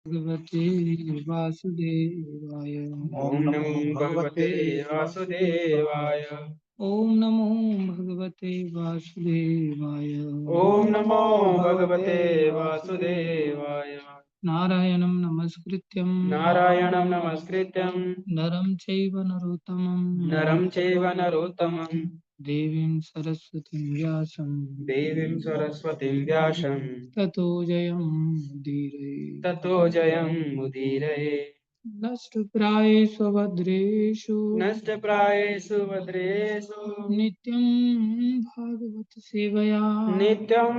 भगवते वासुदेवाय। ओम नमो भगवते वासुदेवाय। ओम नमो भगवते वासुदेवाय। ओम नमो भगवते वासुदेवाय। नारायणं नमस्कृत्यं नारायणं नमस्कृत्यं नरं चैव नरोत्तमं नरं चैव नरोत्तमं देवीं सरस्वतीं व्यासं देवीं सरस्वतीं व्यासं ततो जयमुदीरये। ततो जयमुदीरये। नष्टप्रायेषु भद्रेषु नष्टप्रायेषु भद्रेषु नित्यं भागवत सेवया नित्यं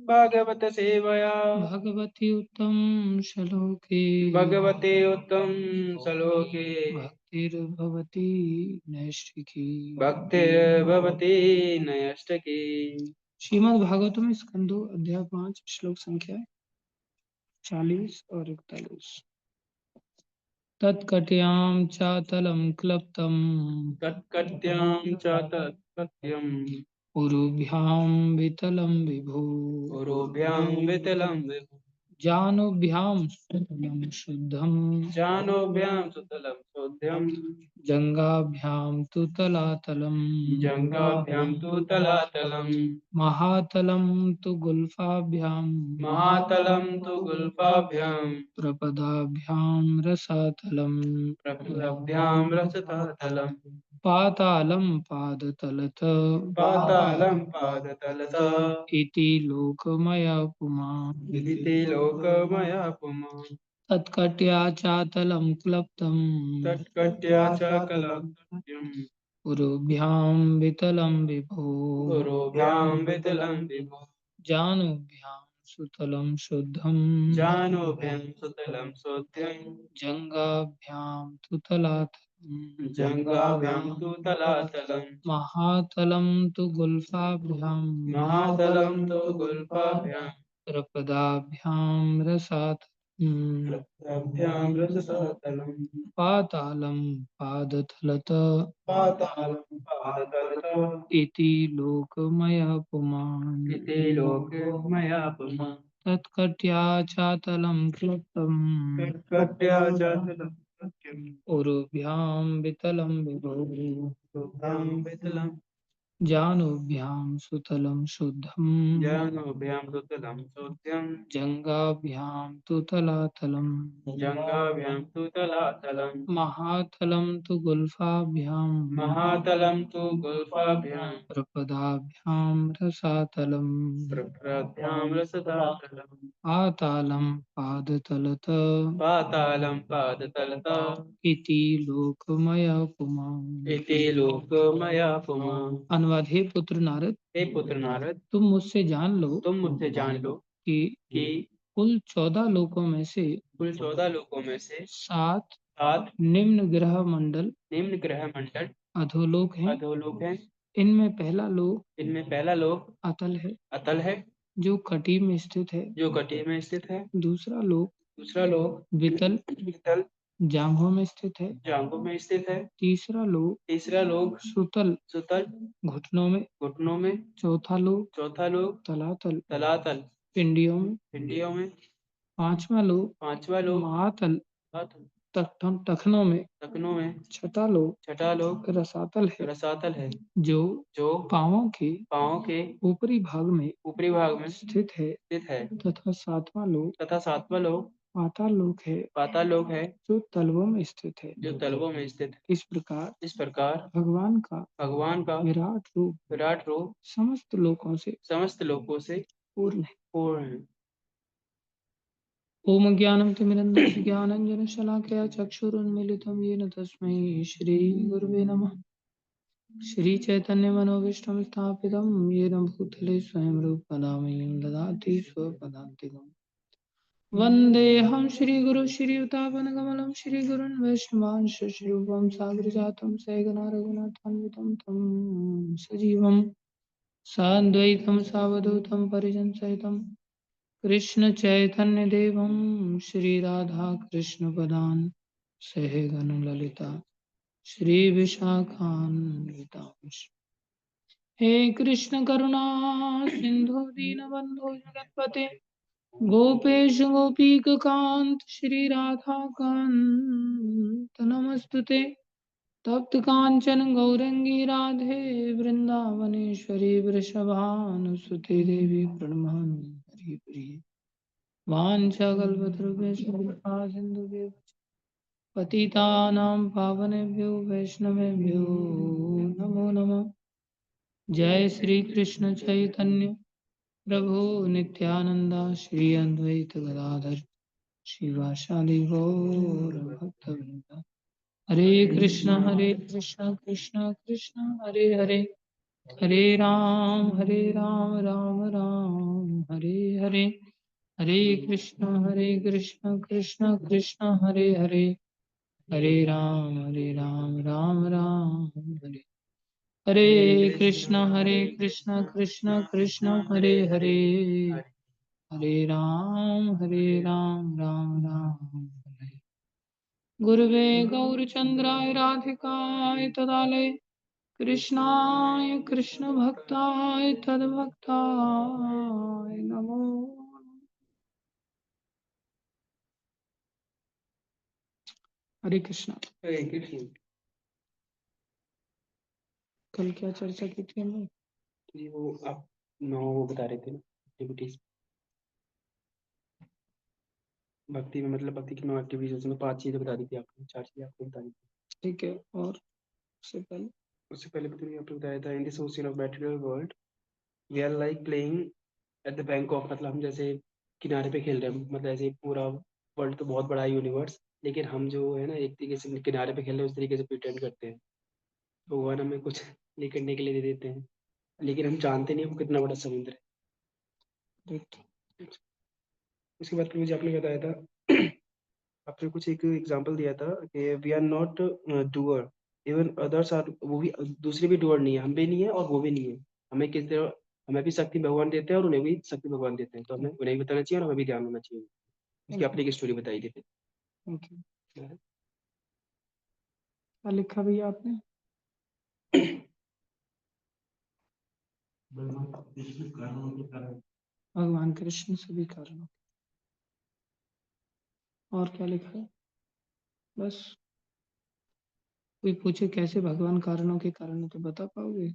भागवत सेवया भगवति उत्तम श्लोके भगवते उत्तम श्लोके भक्तिर्भवति नैष्ठिकी। भक्तिर्भवति नैष्ठिकी। श्रीमद् भागवतम स्कंदो अध्याय 5 श्लोक संख्या 40 और 41। तत्कट्यां चातलं क्लप्तं तत्कट्यां च तत्कट्यम् उरुभ्यां वितलं विभो उरुभ्यां वितलं विभो जानुभ्यां सुतलं शुद्धं जानोभ्यां सुतलं शुद्धम् जङ्घाभ्यां तु तलातलम् जङ्घाभ्यां तु तलातलम् महातलं तु गुल्फाभ्यां महातलं तु गुल्फाभ्यां प्रपदाभ्यां रसातलम् प्रपदाभ्यां रसतातलम् पातालं पादतलत पातालं पादतलत इति लोकमया पुमान्। इति ते लोकमया पुमान्। तत्कट्या चातलं क्लप्तं तत्कट्या च कलकट्यम् उरुभ्यां वितलं विभो गुरुभ्यां वितलं विभो जानुभ्यां सुतलं शुद्धं जानोभ्यां सुतलं शुद्धम् जङ्घाभ्यां तु तलातलम् जङ्घाभ्यां तु तलातलम् महातलं तु गुल्फाभ्यां महातलं तु गुल्फाभ्यां प्रपदाभ्यां रसातलम् प्रपदाभ्यां रसतातलम् पातालं पादतलत पातालं पादतलत इति लोकमयः पुमान्। इति लोकमया पुमान्। तत्कट्या चातलं क्लप्तम् तत्कट्या च तलकट्यम् उरुभ्यां वितलं विभो शुभ्रां वितलं जानुभ्यां सुतलं शुद्धं जानोभ्यां सुतलं शुद्धम् जङ्घाभ्यां तु तलातलम् जङ्घाभ्यां तु तलातलम् महातलं तु गुल्फाभ्यां महातलं तु गुल्फाभ्यां प्रपदाभ्यां रसातलम् प्रभ्राभ्यां रसतातलम् पातालं पादतलत पातालं पादतलत इति लोकमयः पुमान्। इति लोकमया पुमान्। अनुवाद। हे पुत्र नारद, हे पुत्र नारद, तुम मुझसे जान लो तुम मुझसे जान लो कि कि कुल 14 लोकों में से कुल 14 लोकों में से 7 7 निम्न ग्रह मंडल निम्न ग्रह मंडल अधोलोक हैं। अधोलोक हैं। इनमें पहला लोक इनमें पहला लोक अतल है, अतल है, जो कटी में स्थित है। जो कटी में स्थित है। दूसरा लोक दूसरा लोक वितल वितल जांघों में स्थित है। जांघों में स्थित है। तीसरा लोक तीसरा लोक सुतल सुतल घुटनों में। घुटनों में। चौथा लोक चौथा लोक तलातल तलातल पिंडियों में। पिंडियों में। पांचवा लोक पांचवा लोक महातल हाथल टखनों में। टखनों में। छठा लोक छठा लोक रसातल है, रसातल है, जो जो पांवों के ऊपरी भाग में ऊपरी भाग में स्थित है। स्थित है। तथा सातवां लोक तथा सातवां लोक पाताल लोक है, पाताल लोक है, जो तलवों में स्थित है। जो तलवों में स्थित है। इस प्रकार इस प्रकार भगवान का विराट रूप समस्त लोकों से समस्त लोकों से पूर्ण है। पूर्ण है। ओम ज्ञानं तिमिरन्धस्य ज्ञानाञ्जनशलाकया चक्षुरुन्मीलितं येन तस्मै श्रीगुरवे नमः। श्रीचैतन्यमनोभीष्टं स्थापितं येन भूतले स्वयं रूपदा मह्यं ददाति स्वपदान्तिकम्। वन्देऽहं श्रीगुरुं श्रीयुतापनकमलं श्रीगुरुन् वैष्णवांश श्रीरूपं साग्रजातं सैगना रघुनाथान्वितं तं सजीवं सान्द्वैतं सावधूतं परिजनसहितं कृष्ण चैतन्य देवं श्री राधा कृष्ण पदान सहगन ललिता श्री विशाखान्वितांश। हे कृष्ण करुणा सिंधु दीनबंधु जगतपते गोपेश गोपीकांत श्री राधा कांत नमस्तुते। तप्त कांचन गौरंगी राधे वृंदावनेश्वरी वृषभानुसुते देवी प्रणमामि हरि प्रिये। वाञ्छाकल्पतरुभ्यश्च कृपा सिन्धुभ्यः पतितानां पावनेभ्यो वैष्णवेभ्यो नमो नमः। जय श्री कृष्ण चैतन्य प्रभु नित्यानंद श्री अद्वैत गदाधर शिवासादि गौर भक्तवृंद। हरे कृष्ण कृष्ण कृष्ण हरे हरे, हरे राम राम राम हरे हरे। हरे कृष्ण कृष्ण कृष्ण हरे हरे, हरे राम राम राम हरे। हरे कृष्ण कृष्ण कृष्ण हरे हरे, हरे राम राम राम हरे। गुरुवे गौरचंद्राय राधिकाय तदालय कृष्णाय कृष्ण भक्ताय तद्भक्ताय नमो। हरे कृष्णा। हरे कृष्ण। कल क्या चर्चा की थी हमने? जी वो आप 9 वो बता रहे थे ना एक्टिविटीज, भक्ति में मतलब भक्ति की 9 एक्टिविटीज, उसमें 5 चीजें बता दी थी आपने, 4 चीजें आपने बता दी थी। ठीक है, और उससे पहले भी आपने बताया था in this ocean of material world we are like playing at the bank of, मतलब हम जैसे किनारे पे खेल रहे हैं, मतलब ऐसे पूरा वर्ल्ड तो बहुत बड़ा है यूनिवर्स, लेकिन हम जो है ना एक तरीके से किनारे पे खेल रहे हैं उस तरीके से प्रिटेंड करते हैं। भगवान हमें कुछ नहीं करने के लिए दे देते हैं, लेकिन हम जानते नहीं वो कितना बड़ा समुद्र है। उसके बाद फिर मुझे आपने बताया था आपने कुछ एक एग्जांपल दिया था कि we are not doer, even others are, वो भी दूसरे भी डूअर नहीं है, हम भी नहीं है और वो भी नहीं है। हमें किस तरह, हमें भी शक्ति भगवान देते हैं और उन्हें भी शक्ति भगवान देते हैं, तो हमें उन्हें भी बताना चाहिए और हमें भी ध्यान होना चाहिए। इसकी आपने एक स्टोरी बताई थी। क्या लिखा भैया आपने? भगवान कृष्ण सभी कारणों। और क्या लिखा है? बस। कोई पूछे कैसे भगवान कारणों के कारण, तो बता पाओगे?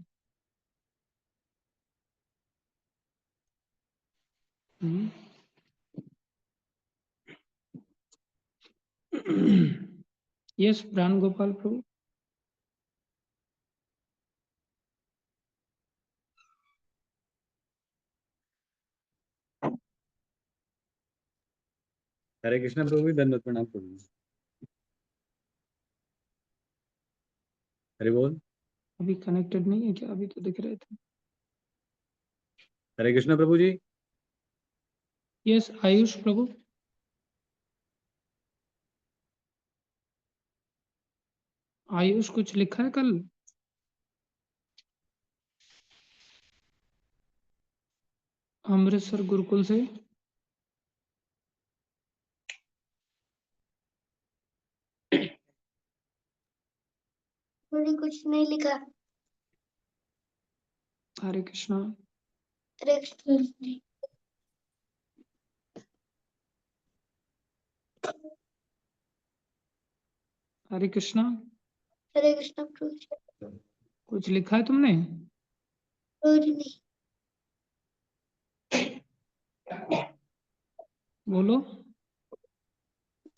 यस प्राण गोपाल प्रभु। हरे कृष्णा प्रभु, दंडवत प्रणाम प्रभु। हरे बोल। अभी कनेक्टेड नहीं है क्या? अभी तो दिख रहे थे। हरे कृष्णा प्रभु जी। यस आयुष प्रभु। आयुष कुछ लिखा है कल? अमृतसर गुरुकुल से। मैंने कुछ नहीं लिखा। हरे कृष्णा। हरे कृष्ण। हरे कृष्णा। हरे कृष्ण प्रभु जी। कुछ लिखा है तुमने? प्रभु जी नहीं। बोलो।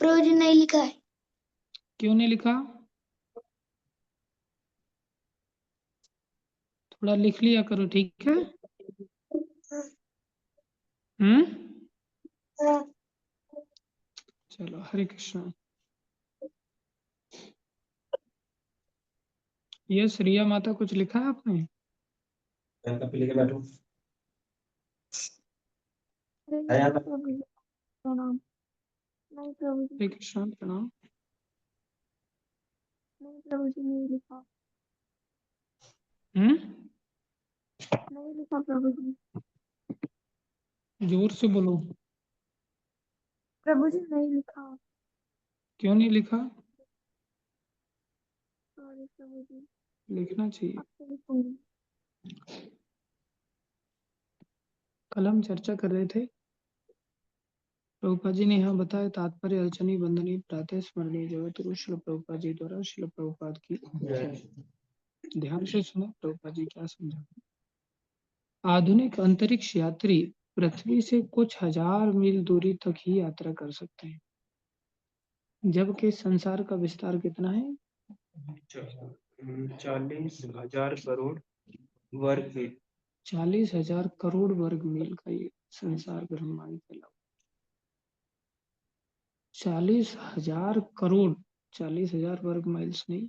प्रभु जी नहीं लिखा है। क्यों नहीं लिखा? थोड़ा लिख लिया करो, ठीक है? हम्म। हाँ। चलो हरे कृष्णा। यस रिया माता, कुछ लिखा है आपने? लेके बैठो। प्रभु जी प्रणाम। नहीं प्रभु जी। हरे कृष्णा प्रणाम। नहीं प्रभु जी नहीं लिखा। हम्म। नहीं लिखा प्रभु जी। जोर से बोलो। प्रभु जी नहीं लिखा। क्यों नहीं लिखा? सॉरी प्रभु जी। लिखना चाहिए। आपसे लिखूंगी। कल हम चर्चा कर रहे थे प्रभुपाद जी ने यहाँ बताया तात्पर्य अर्चनी बंदनी प्रातः स्मरणीय जगत श्रील प्रभुपाद जी द्वारा श्रील प्रभुपाद की ध्यान से सुनो प्रभुपाद जी क्या समझा। आधुनिक अंतरिक्ष यात्री पृथ्वी से कुछ हजार मील दूरी तक ही यात्रा कर सकते हैं, जबकि संसार का विस्तार कितना है? 40,000 करोड़ वर्ग मील। 40,000 करोड़ वर्ग मील का ये संसार ब्रह्मांड फैला। 40,000 करोड़, 40,000 वर्ग माइल्स नहीं,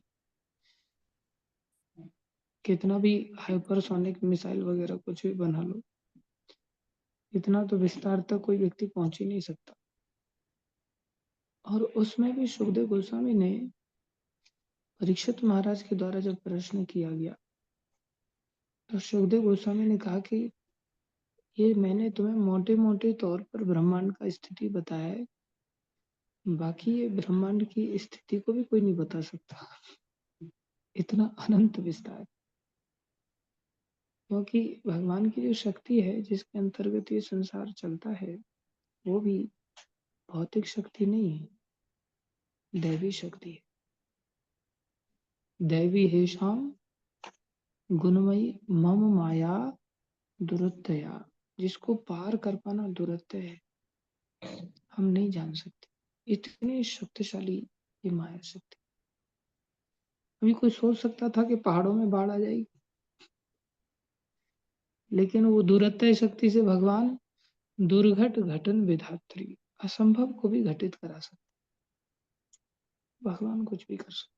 कितना भी हाइपरसोनिक मिसाइल वगैरह कुछ भी बना लो, इतना तो विस्तार तक कोई व्यक्ति पहुंच ही नहीं सकता। और उसमें भी सुखदेव गोस्वामी ने परीक्षित महाराज के द्वारा जब प्रश्न किया गया तो सुखदेव गोस्वामी ने कहा कि ये मैंने तुम्हें मोटे मोटे तौर पर ब्रह्मांड का स्थिति बताया है, बाकी ये ब्रह्मांड की स्थिति को भी कोई नहीं बता सकता, इतना अनंत विस्तार। क्योंकि भगवान की जो शक्ति है जिसके अंतर्गत ये संसार चलता है वो भी भौतिक शक्ति नहीं है, दैवी शक्ति है। दैवी है शाम गुणमयी मम माया दुरत्यया, जिसको पार कर पाना दुरत्य है, हम नहीं जान सकते, इतनी शक्तिशाली ये माया शक्ति। अभी कोई सोच सकता था कि पहाड़ों में बाढ़ आ जाएगी, लेकिन वो दुरत्य शक्ति से भगवान दुर्घट घटन विधात्री, असंभव को भी घटित करा सकते, भगवान कुछ भी कर सकते।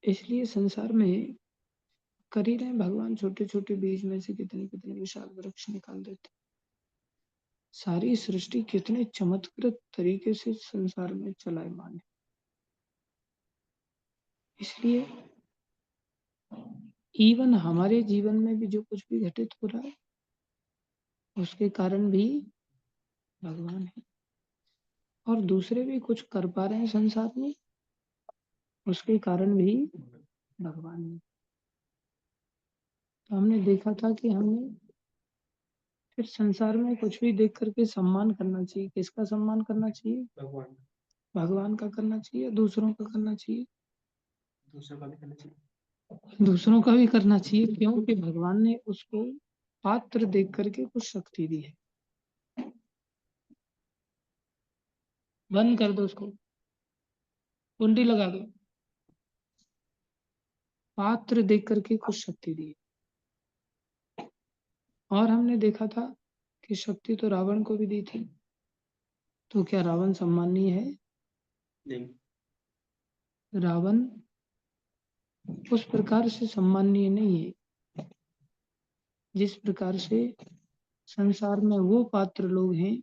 इसलिए संसार में कर ही रहे भगवान, छोटे छोटे बीज में से कितने कितने विशाल वृक्ष निकाल देते। सारी सृष्टि कितने चमत्कृत तरीके से संसार में चलायमान है। इसलिए इवन हमारे जीवन में भी जो कुछ भी घटित हो रहा है उसके कारण भी भगवान है, और दूसरे भी कुछ कर पा रहे हैं संसार में उसके कारण भी भगवान है। तो हमने देखा था कि हमें फिर संसार में कुछ भी देख करके सम्मान करना चाहिए। किसका सम्मान करना चाहिए? भगवान। भगवान का करना चाहिए, दूसरों का करना चाहिए, दूसरों का भी करना चाहिए। दूसरों का भी करना चाहिए, क्योंकि भगवान ने उसको पात्र देख करके कुछ शक्ति दी है। बंद कर दो उसको, कुंडी लगा दो। पात्र देख करके कुछ शक्ति दी है। और हमने देखा था कि शक्ति तो रावण को भी दी थी, तो क्या रावण सम्माननीय है? नहीं। रावण उस प्रकार से सम्माननीय नहीं है जिस प्रकार से संसार में वो पात्र लोग हैं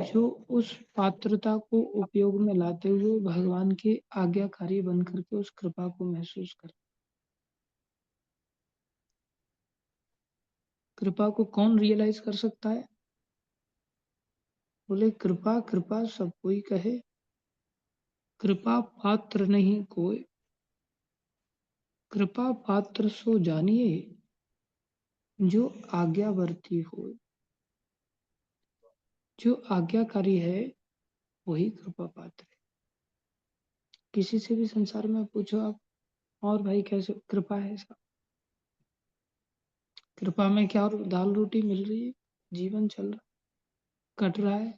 जो उस पात्रता को उपयोग में लाते हुए भगवान के आज्ञाकारी बन करके उस कृपा को महसूस कर। कृपा को कौन रियलाइज कर सकता है? बोले कृपा कृपा सब कोई कहे, कृपा पात्र नहीं कोई, कृपा पात्र सो जानिए जो आज्ञावर्ती हो। जो आज्ञाकारी है वही कृपा पात्र है। किसी से भी संसार में पूछो आप, और भाई कैसे कृपा है सब, कृपा में क्या और दाल रोटी मिल रही है, जीवन चल रहा, कट रहा है,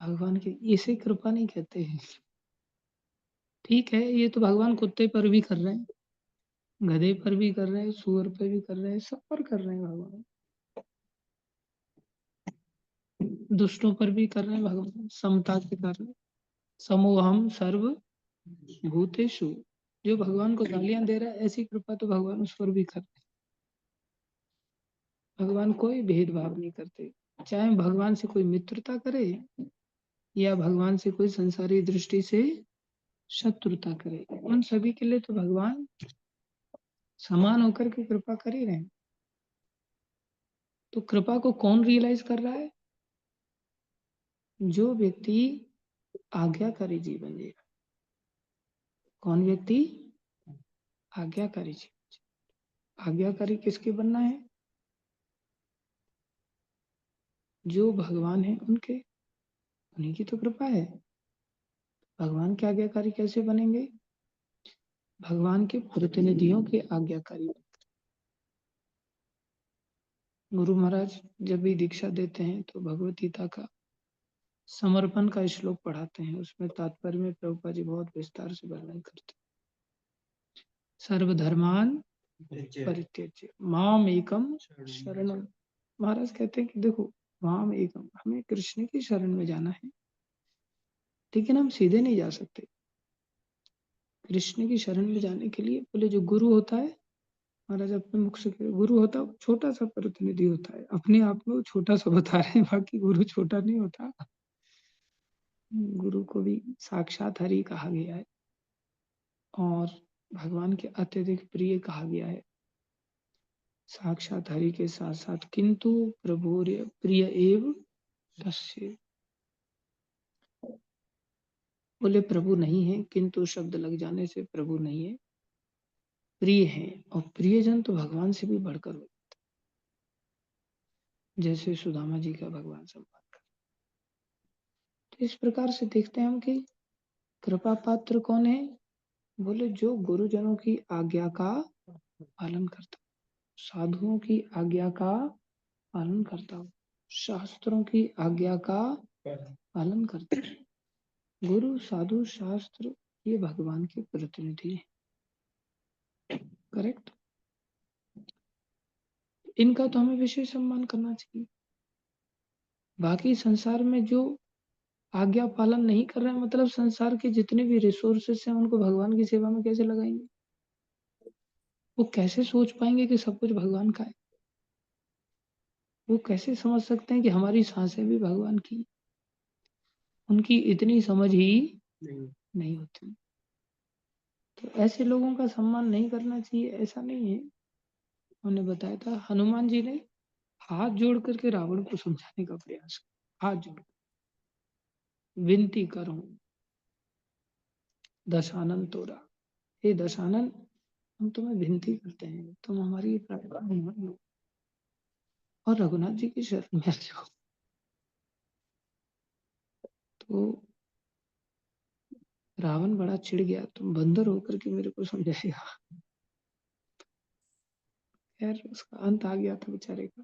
भगवान की इसे कृपा नहीं कहते हैं। ठीक है, ये तो भगवान कुत्ते पर भी कर रहे हैं, गधे पर भी कर रहे हैं, सुअर पर भी कर रहे हैं, सब पर कर रहे हैं भगवान, दुष्टों पर भी कर रहे हैं भगवान, समता के कर रहे हैं। समोहम सर्व भूतेषु, जो भगवान को गालियां दे रहा है ऐसी कृपा तो भगवान उस पर भी कर रहे हैं। भगवान कोई भेदभाव नहीं करते, चाहे भगवान से कोई मित्रता करे या भगवान से कोई संसारी दृष्टि से शत्रुता करे, उन सभी के लिए तो भगवान समान होकर के कृपा कर ही रहे हैं। तो कृपा को कौन रियलाइज कर रहा है? जो व्यक्ति आज्ञाकारी जीवन जी रहा। कौन व्यक्ति? आज्ञाकारी जीवन। आज्ञाकारी किसके बनना है? जो भगवान है उनके, उन्हीं की तो कृपा है। भगवान के आज्ञाकारी कैसे बनेंगे? भगवान के प्रतिनिधियों के आज्ञाकारी। गुरु महाराज जब भी दीक्षा देते हैं तो भगवत गीता का समर्पण का श्लोक पढ़ाते हैं, उसमें तात्पर्य में प्रभुपाद जी बहुत विस्तार से वर्णन करते हैं। सर्वधर्मान परित्यज्य माम एकम शरणम। महाराज कहते हैं कि देखो, माम एकम, हमें कृष्ण की शरण में जाना है, लेकिन हम सीधे नहीं जा सकते। कृष्ण की शरण में जाने के लिए बोले जो गुरु होता है, महाराज अपने मुख से कहे, गुरु होता है छोटा सा प्रतिनिधि होता है, अपने आप में वो छोटा सा बता रहे हैं, बाकी गुरु छोटा नहीं होता। गुरु को भी साक्षात हरि कहा गया है और भगवान के अत्यधिक प्रिय कहा गया है। साक्षात हरि के साथ साथ किंतु प्रभु प्रिय एव तस्य। बोले प्रभु नहीं है, किंतु शब्द लग जाने से प्रभु नहीं है, प्रिय है। और प्रियजन तो भगवान से भी बढ़कर हो, जैसे सुदामा जी का भगवान सम्मान कर। तो इस प्रकार से देखते हैं हम कि कृपा पात्र कौन है? बोले जो गुरुजनों की आज्ञा का पालन करता, साधुओं की आज्ञा का पालन करता हो, शास्त्रों की आज्ञा का पालन करता है। गुरु साधु शास्त्र ये भगवान के प्रतिनिधि हैं, करेक्ट। इनका तो हमें विशेष सम्मान करना चाहिए। बाकी संसार में जो आज्ञा पालन नहीं कर रहे हैं, मतलब संसार के जितने भी रिसोर्सेस हैं उनको भगवान की सेवा में कैसे लगाएंगे? वो कैसे सोच पाएंगे कि सब कुछ भगवान का है? वो कैसे समझ सकते हैं कि हमारी सांसें भी भगवान की? उनकी इतनी समझ ही नहीं होती। तो ऐसे लोगों का सम्मान नहीं करना चाहिए, ऐसा नहीं है। उन्होंने बताया था हनुमान जी ने हाथ जोड़ करके रावण को समझाने का प्रयास किया, हाथ जोड़ विनती करूं दशानन तोरा, हे दशानन हम तुम्हें विनती करते हैं, तुम हमारी प्रार्थना मान लो और रघुनाथ जी की शरण में आ जाओ। तो रावण बड़ा चिढ़ गया, तुम बंदर होकर के मेरे को समझाएगा। यार उसका अंत आ गया था बेचारे का,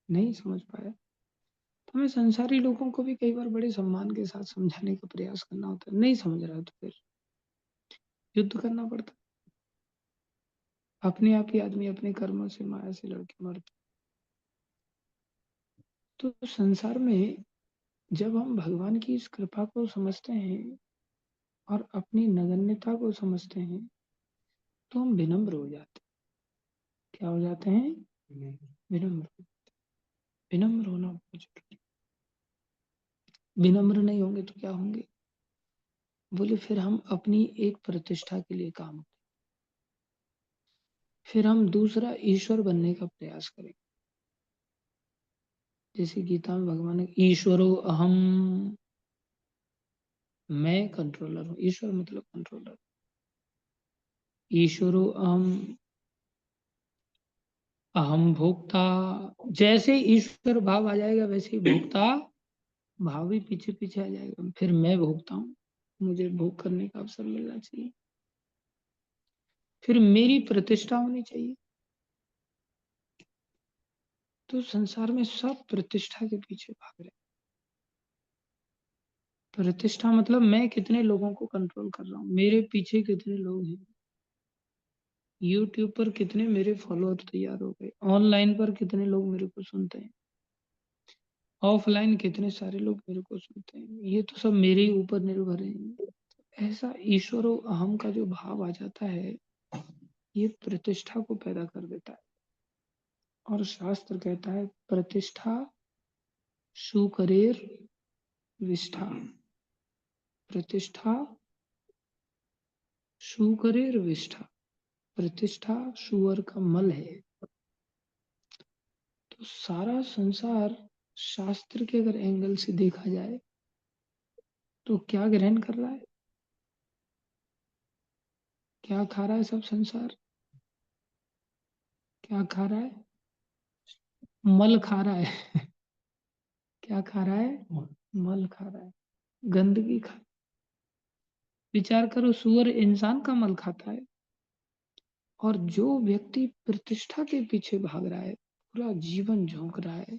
नहीं समझ पाया। तो हमें संसारी लोगों को भी कई बार बड़े सम्मान के साथ समझाने का प्रयास करना होता है, नहीं समझ रहा तो फिर युद्ध करना पड़ता। अपने आप ही आदमी अपने कर्मों से माया से लड़के मरता। तो संसार में जब हम भगवान की इस कृपा को समझते हैं और अपनी नगण्यता को समझते हैं तो हम विनम्र हो जाते हैं। क्या हो जाते हैं? विनम्र। विनम्र होना बहुत जरूरी। विनम्र नहीं होंगे तो क्या होंगे? बोले फिर हम अपनी एक प्रतिष्ठा के लिए काम करें, फिर हम दूसरा ईश्वर बनने का प्रयास करें। जैसे गीता में भगवान ने ईश्वरो अहम, मैं कंट्रोलर हूँ। ईश्वर मतलब कंट्रोलर। ईश्वरो अहम, अहम भोक्ता। जैसे ईश्वर भाव आ जाएगा वैसे ही भोक्ता भाव भी पीछे पीछे आ जाएगा। फिर मैं भोगता हूँ, मुझे भोग करने का अवसर मिलना चाहिए, फिर मेरी प्रतिष्ठा होनी चाहिए। तो संसार में सब प्रतिष्ठा के पीछे भाग रहे हैं। प्रतिष्ठा मतलब मैं कितने लोगों को कंट्रोल कर रहा हूँ, मेरे पीछे कितने लोग हैं, यूट्यूब पर कितने मेरे फॉलोअर तैयार हो गए, ऑनलाइन पर कितने लोग मेरे को सुनते हैं, ऑफलाइन कितने सारे लोग मेरे को सुनते हैं। ये तो सब मेरे ही ऊपर निर्भर है। ऐसा ईश्वर और अहम का जो भाव आ जाता है, ये प्रतिष्ठा को पैदा कर देता है। और शास्त्र कहता है प्रतिष्ठा सुकरेर विष्ठा, प्रतिष्ठा सुकरेर विष्ठा। प्रतिष्ठा सुअर का मल है। तो सारा संसार शास्त्र के अगर एंगल से देखा जाए तो क्या ग्रहण कर रहा है? क्या खा रहा है सब संसार? क्या खा रहा है? मल खा रहा है। क्या खा रहा है? मल खा रहा है, गंदगी खा। विचार करो, सुअर इंसान का मल खाता है, और जो व्यक्ति प्रतिष्ठा के पीछे भाग रहा है, पूरा जीवन झोंक रहा है,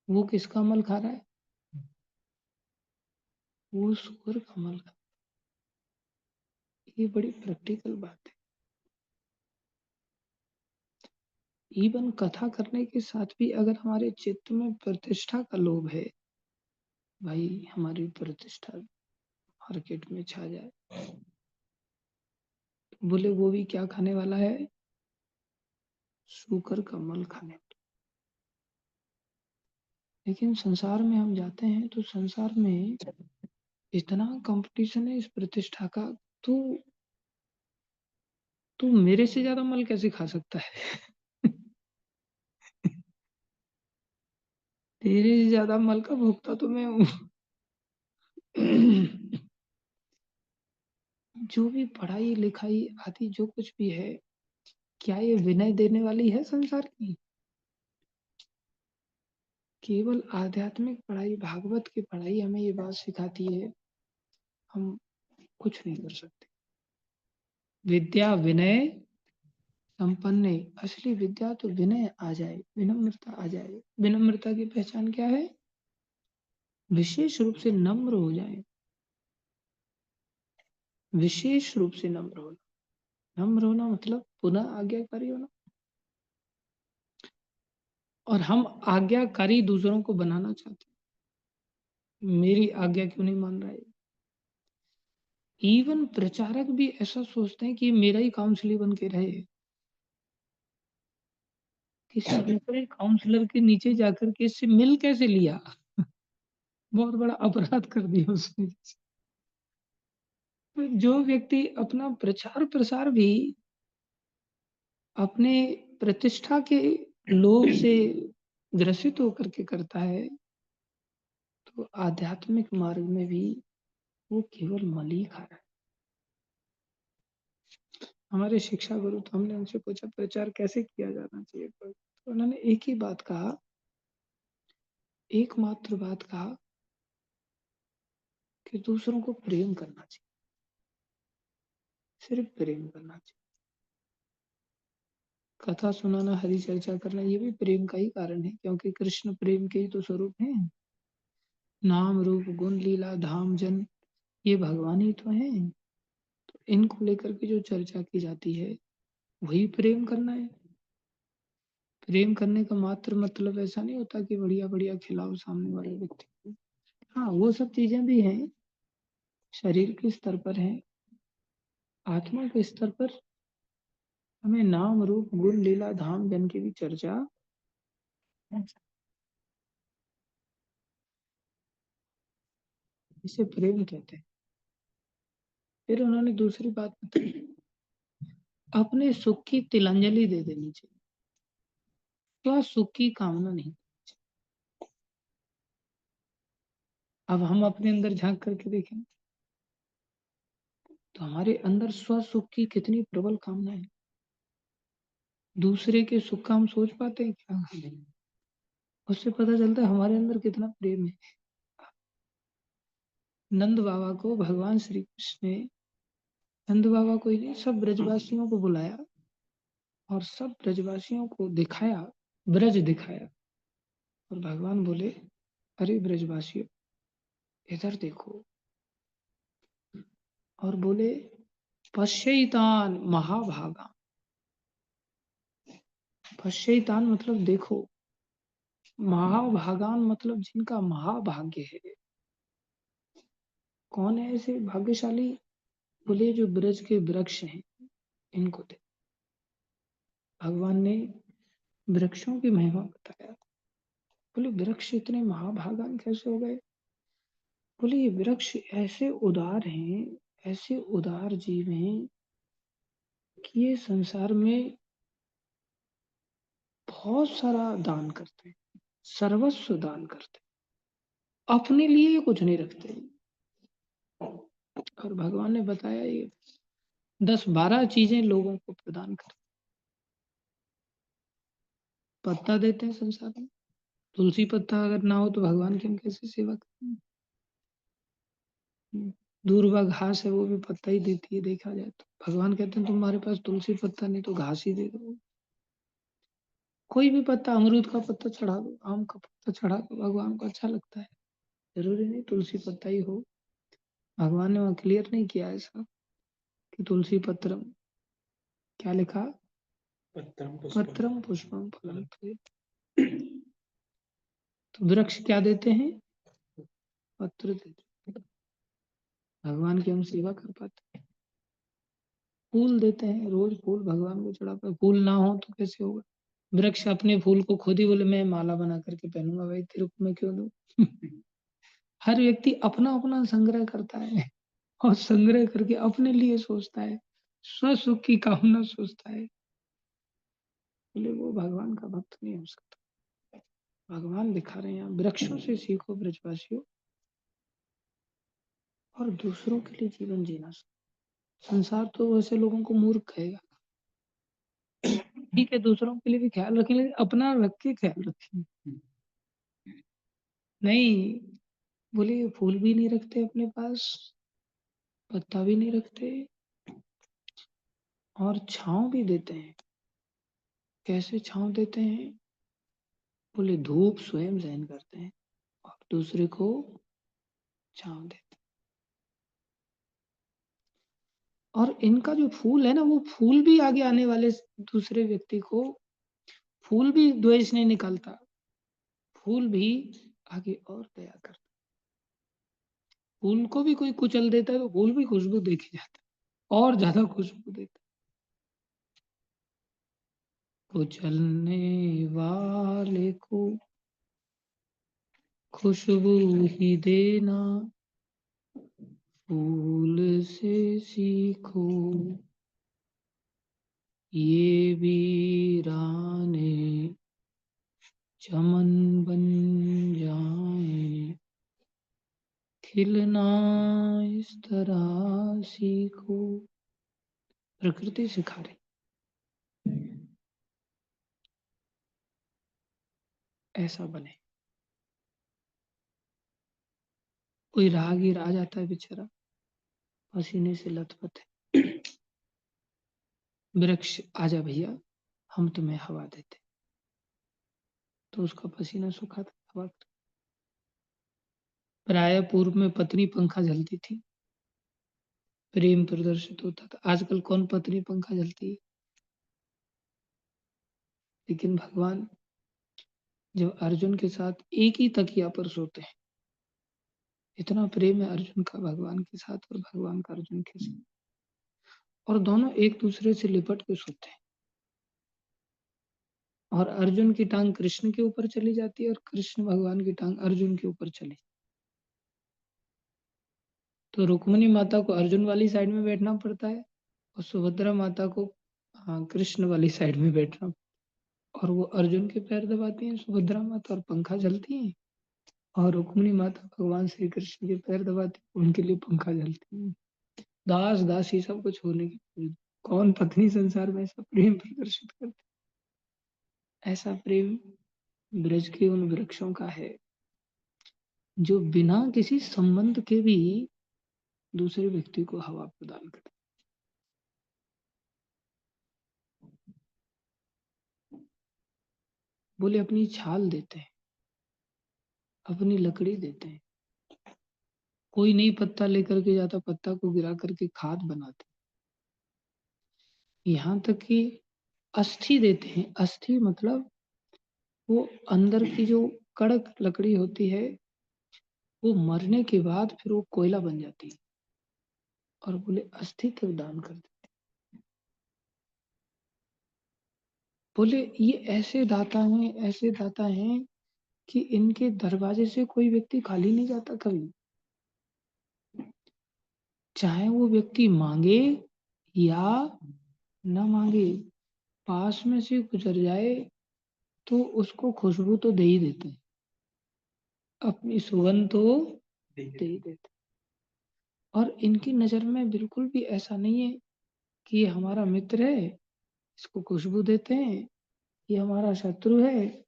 वो किसका मल खा रहा है? वो सुअर का मल खा। ये बड़ी प्रैक्टिकल बात है। इवन कथा करने के साथ भी अगर हमारे चित्त में प्रतिष्ठा का लोभ है, भाई हमारी प्रतिष्ठा मार्केट में छा जाए, बोले वो भी क्या खाने वाला है? सूकर का मल खाने वाला। लेकिन संसार में हम जाते हैं तो संसार में इतना कंपटीशन है इस प्रतिष्ठा का, तो तू मेरे से ज्यादा मल कैसे खा सकता है? तेरे से ज्यादा मल का भोक्ता तो मैं हूँ। जो भी पढ़ाई लिखाई आदि जो कुछ भी है, क्या ये विनय देने वाली है संसार की? केवल आध्यात्मिक पढ़ाई, भागवत की पढ़ाई हमें ये बात सिखाती है, हम कुछ नहीं कर सकते। विद्या विनय संपन्न, असली विद्या तो विनय आ जाए, विनम्रता आ जाए। विनम्रता की पहचान क्या है? विशेष रूप से नम्र हो जाए, विशेष रूप से नम्र होना। नम्र होना मतलब पुनः आज्ञाकारी होना, और हम आज्ञाकारी दूसरों को बनाना चाहते हैं। मेरी आज्ञा क्यों नहीं मान रहा है? इवन प्रचारक भी ऐसा सोचते हैं कि मेरा ही काउंसलर बन के रहे, किसी दूसरे काउंसलर के नीचे जाकर के इससे मिल कैसे लिया? बहुत बड़ा अपराध कर दिया उसने। तो जो व्यक्ति अपना प्रचार प्रसार भी अपने प्रतिष्ठा के लोभ से ग्रसित होकर के करता है, तो आध्यात्मिक मार्ग में भी वो केवल मल ही खा रहा है। हमारे शिक्षा गुरु, तो हमने उनसे पूछा प्रचार कैसे किया जाना चाहिए, तो उन्होंने एक ही बात कहा, एकमात्र बात कहा कि दूसरों को प्रेम करना चाहिए, सिर्फ प्रेम करना चाहिए। कथा सुनाना, हरि चर्चा करना, ये भी प्रेम का ही कारण है, क्योंकि कृष्ण प्रेम के ही तो स्वरूप हैं। नाम रूप गुण लीला धाम जन, ये भगवान ही तो हैं। तो इनको लेकर के जो चर्चा की जाती है, वही प्रेम करना है। प्रेम करने का मात्र मतलब ऐसा नहीं होता कि बढ़िया बढ़िया खिलाओ सामने वाले व्यक्ति को। हाँ, वो सब चीजें भी हैं, शरीर के स्तर पर हैं, आत्मा के स्तर पर हमें नाम रूप गुण लीला धाम जन की भी चर्चा, इसे प्रेम कहते हैं। फिर उन्होंने दूसरी बात बताई, अपने सुख की तिलांजलि दे देनी चाहिए, क्या सुख की कामना नहीं। अब हम अपने अंदर झांक करके देखें तो हमारे अंदर स्व सुख की कितनी प्रबल कामना है। दूसरे के सुख का हम सोच पाते हैं क्या? उससे पता चलता है हमारे अंदर कितना प्रेम है। नंद बाबा को भगवान श्री कृष्ण ने, नंद बाबा को ही नहीं, सब ब्रजवासियों को बुलाया और सब ब्रजवासियों को दिखाया, ब्रज दिखाया, और भगवान बोले, अरे ब्रजवासियों इधर देखो, और बोले, पश्यैतान महाभागा। पश्यैतान मतलब देखो, महाभागान मतलब जिनका महाभाग्य है। कौन है ऐसे भाग्यशाली? बोले जो ब्रज के वृक्ष हैं, इनको थे। भगवान ने वृक्षों की महिमा बताया। बोले वृक्ष इतने महाभागान कैसे हो गए? बोले ये वृक्ष ऐसे उदार हैं, ऐसे उदार जीव हैं कि ये संसार में बहुत सारा दान करते हैं, सर्वस्व दान करते हैं, अपने लिए ये कुछ नहीं रखते। और भगवान ने बताया ये 10-12 चीजें लोगों को प्रदान करते। पत्ता देते हैं संसार में, तुलसी पत्ता अगर ना हो तो भगवान की हम कैसे सेवा करें? दूर्वा घास है, वो भी पत्ता ही देती है देखा जाए तो। भगवान कहते हैं तुम्हारे पास तुलसी पत्ता नहीं तो घास ही दे दो। कोई भी पत्ता, अमरूद का पत्ता चढ़ा दो, आम का पत्ता चढ़ा दो, भगवान को अच्छा लगता है। जरूरी नहीं तुलसी पत्ता ही हो। भगवान ने वहाँ क्लियर नहीं किया ऐसा कि तुलसी पत्रम, क्या लिखा? पत्रम पुष्पम। पत्रम पुष्पम फलम तोय। तो वृक्ष क्या देते हैं? पत्र देते हैं। भगवान की हम सेवा कर पाते हैं। फूल देते हैं, रोज फूल भगवान को चढ़ाते हैं। फूल ना हो तो कैसे होगा? वृक्ष अपने फूल को खुद ही बोले मैं माला बना करके पहनूंगा, भाई तेरे को मैं क्यों दूं? हर व्यक्ति अपना अपना संग्रह करता है और संग्रह करके अपने लिए सोचता है, स्व सुख की कामना सोचता है। बोले वो भगवान का भक्त नहीं हो सकता। भगवान दिखा रहे हैं यहाँ, वृक्षों से सीखो ब्रजवासियों और दूसरों के लिए जीवन जीना। संसार तो वैसे लोगों को मूर्ख कहेगा। ठीक है, दूसरों के लिए भी ख्याल रखें, लेकिन अपना रख के ख्याल रखें। नहीं, बोले फूल भी नहीं रखते अपने पास, पत्ता भी नहीं रखते और छांव भी देते हैं। कैसे छांव देते हैं? बोले धूप स्वयं सहन करते हैं और दूसरे को छांव देते हैं। और इनका जो फूल है ना, वो फूल भी आगे आने वाले दूसरे व्यक्ति को, फूल भी द्वेष नहीं निकालता, फूल भी आगे और दया करता। फूल को भी कोई कुचल देता है तो फूल भी खुशबू दे के जाता है, और ज्यादा खुशबू देता है। कुचलने वाले को खुशबू ही देना, फूल से सीखो ये वीराने चमन बन जाए, खिलना इस तरह सीखो। प्रकृति सिखा रही, ऐसा बने। कोई राहगीर आ जाता है बेचारा, पसीने से लथपथ है, वृक्ष आजा भैया हम तुम्हें हवा देते, तो उसका पसीना सूखा था, हवा। प्राय पूर्व में पत्नी पंखा झलती थी, प्रेम प्रदर्शित होता था। आजकल कौन पत्नी पंखा झलती है? लेकिन भगवान जब अर्जुन के साथ एक ही तकिया पर सोते हैं, इतना प्रेम है अर्जुन का भगवान के साथ और भगवान का अर्जुन के साथ, और दोनों एक दूसरे से लिपट के सोते हैं। और अर्जुन की टांग कृष्ण के ऊपर चली जाती है और कृष्ण भगवान की टांग अर्जुन के ऊपर चली। तो रुक्मिणी माता को अर्जुन वाली साइड में बैठना पड़ता है और सुभद्रा माता को कृष्ण वाली साइड में बैठना। और वो अर्जुन के पैर दबाती हैं सुभद्रा माता और पंखा चलती है, और रुक्मिणी माता भगवान श्री कृष्ण के पैर दबाती है, उनके लिए पंखा चलती है। दास दासी सब कुछ होने के बाद कौन पत्नी संसार में ऐसा प्रेम प्रदर्शित करती? ऐसा प्रेम ब्रज के उन वृक्षों का है जो बिना किसी संबंध के भी दूसरे व्यक्ति को हवा प्रदान करते। बोले अपनी छाल देते हैं, अपनी लकड़ी देते हैं। कोई नहीं पत्ता लेकर के जाता, पत्ता को गिरा करके खाद बनाते। यहाँ तक कि अस्थि देते हैं। अस्थि मतलब वो अंदर की जो कड़क लकड़ी होती है, वो मरने के बाद फिर वो कोयला बन जाती है, और बोले अस्थि तक दान कर देते। बोले ये ऐसे दाता हैं कि इनके दरवाजे से कोई व्यक्ति खाली नहीं जाता कभी, चाहे वो व्यक्ति मांगे या न मांगे, पास में से गुजर जाए तो उसको खुशबू तो दे ही देते हैं, अपनी सुगंध तो दे ही देते। और इनकी नजर में बिल्कुल भी ऐसा नहीं है कि ये हमारा मित्र है, इसको खुशबू देते हैं, ये हमारा शत्रु है,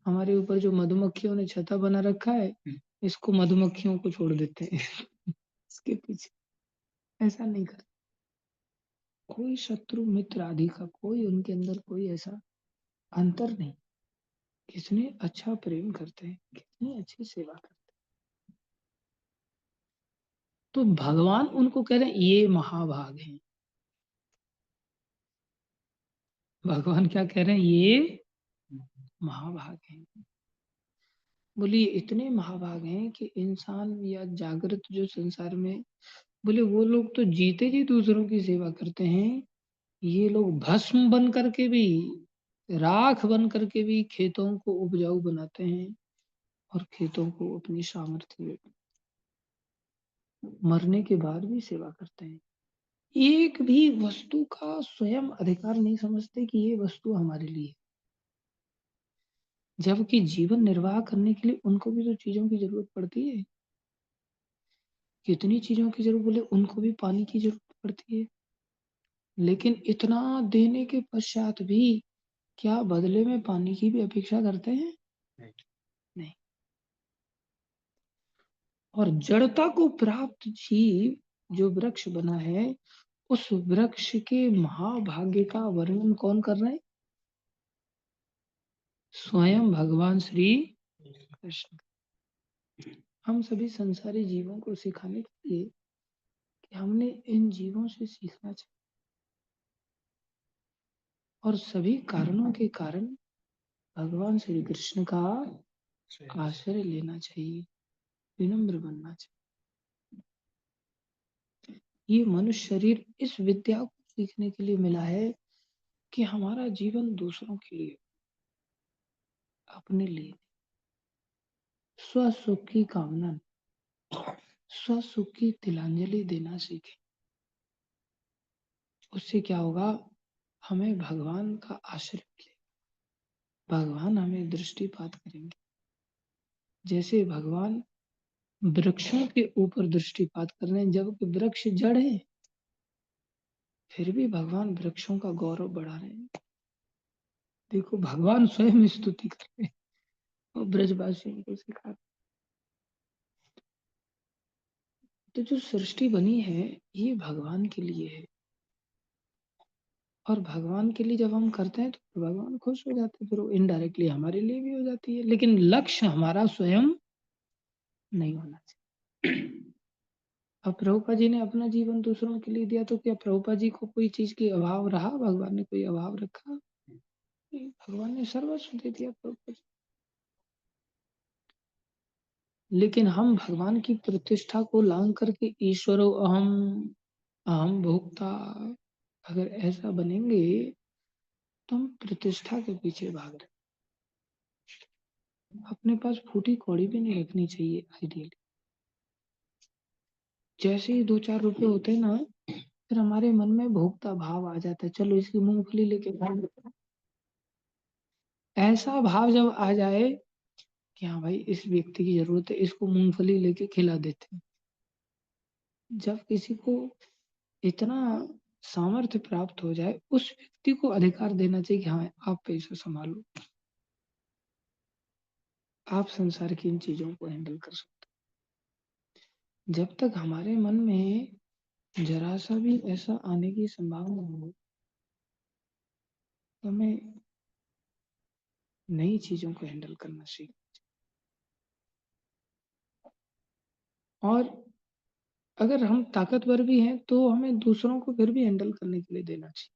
हमारे ऊपर जो मधुमक्खियों ने छता बना रखा है, इसको मधुमक्खियों को छोड़ देते हैं इसके पीछे। ऐसा नहीं करते। कोई शत्रु मित्र आदि का कोई उनके अंदर कोई ऐसा अंतर नहीं। कितने अच्छा प्रेम करते हैं, कितनी अच्छी सेवा करते हैं। तो भगवान उनको कह रहे हैं ये महाभाग हैं। भगवान क्या कह रहे हैं? ये महाभाग हैं। बोलिए इतने महाभाग हैं कि इंसान या जागृत जो संसार में, बोले वो लोग तो जीते जी दूसरों की सेवा करते हैं। ये लोग भस्म बन करके भी, राख बन करके भी खेतों को उपजाऊ बनाते हैं और खेतों को अपनी सामर्थ्य देते हैं। मरने के बाद भी सेवा करते हैं। एक भी वस्तु का स्वयं अधिकार नहीं समझते कि ये वस्तु हमारे लिए है। जबकि जीवन निर्वाह करने के लिए उनको भी तो चीजों की जरूरत पड़ती है। कितनी चीजों की जरूरत, बोले उनको भी पानी की जरूरत पड़ती है। लेकिन इतना देने के पश्चात भी क्या बदले में पानी की भी अपेक्षा करते हैं? नहीं। और जड़ता को प्राप्त जीव जो वृक्ष बना है, उस वृक्ष के महाभाग्य का वर्णन कौन कर रहे हैं? स्वयं भगवान श्री कृष्ण। हम सभी संसारी जीवों को सिखाने के लिए कि हमने इन जीवों से सीखना चाहिए और सभी कारणों के कारण भगवान श्री कृष्ण का आश्रय लेना चाहिए, विनम्र बनना चाहिए। ये मनुष्य शरीर इस विद्या को सीखने के लिए मिला है कि हमारा जीवन दूसरों के लिए, अपने लिए, स्वसुख की कामना, स्वसुख की तिलांजलि देना सीखे। उससे क्या होगा? हमें भगवान का आश्रय मिलेगा, भगवान हमें दृष्टिपात करेंगे। जैसे भगवान वृक्षों के ऊपर दृष्टिपात कर रहे हैं, जबकि वृक्ष जड़ है, फिर भी भगवान वृक्षों का गौरव बढ़ा रहे हैं। देखो भगवान स्वयं स्तुति कर रहे हैं और ब्रजवासियों को सिखा रहे हैं। तो जो सृष्टि बनी है ये भगवान के लिए है, और भगवान के लिए जब हम करते हैं तो भगवान खुश हो जाते हैं, फिर वो इनडायरेक्टली हमारे लिए भी हो जाती है। लेकिन लक्ष्य हमारा स्वयं नहीं होना चाहिए। अब प्रभुपा जी ने अपना जीवन दूसरों के लिए दिया, तो क्या प्रभुपा जी को कोई चीज की अभाव रहा? भगवान ने कोई अभाव रखा? नहीं, भगवान ने सर्वस्व दे दिया प्रभुपा जी। लेकिन हम भगवान की प्रतिष्ठा को लांग करके ईश्वरो अहम, अहम भोक्ता, अगर ऐसा बनेंगे तो हम प्रतिष्ठा के पीछे भाग रहे। अपने पास फूटी कौड़ी भी नहीं रखनी चाहिए आइडियली। जैसे ही 2-4 रुपए होते हैं ना, फिर हमारे मन में भोक्ता भाव आ जाता है, चलो इसकी मूंगफली लेके खा लेते हैं। ऐसा भाव जब आ जाए कि हाँ भाई इस व्यक्ति की जरूरत है, इसको मूंगफली लेके खिला देते हैं। जब किसी को इतना सामर्थ्य प्राप्त हो जाए, उस व्यक्ति को अधिकार देना चाहिए कि हाँ आप पैसा संभालो, आप संसार की इन चीजों को हैंडल कर सकते हो। जब तक हमारे मन में जरा सा भी ऐसा आने की संभावना हो, तो हमें नई चीजों को हैंडल करना सीख। और अगर हम ताकतवर भी हैं तो हमें दूसरों को फिर भी हैंडल करने के लिए देना चाहिए।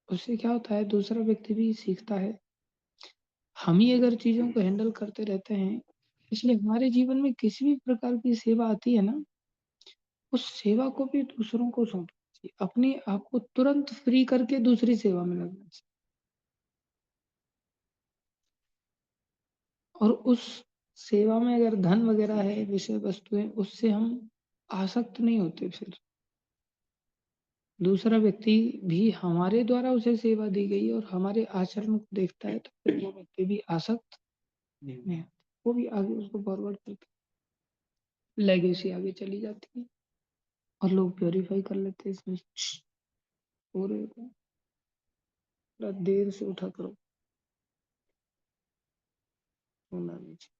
उससे क्या होता है, दूसरा व्यक्ति भी सीखता है। हम ही अगर चीजों को हैंडल करते रहते हैं, इसलिए हमारे जीवन में किसी भी प्रकार की सेवा आती है ना, उस सेवा को भी दूसरों को सौंपना चाहिए। अपने आप को तुरंत फ्री करके दूसरी सेवा में लगना चाहिए। और उस सेवा में अगर धन वगैरह है, विषय वस्तुएं, उससे हम आसक्त नहीं होते। फिर दूसरा व्यक्ति भी हमारे द्वारा उसे सेवा दी गई और हमारे आचरण को देखता है, तो फिर वो व्यक्ति भी आसक्त नहीं होता। वो भी आगे उसको फॉरवर्ड करता है, लेगेसी आगे चली जाती है और लोग प्योरीफाई कर लेते हैं इसमें। हो रहे हो, थोड़ा देर से उठा करो। होना नहीं चाहिए।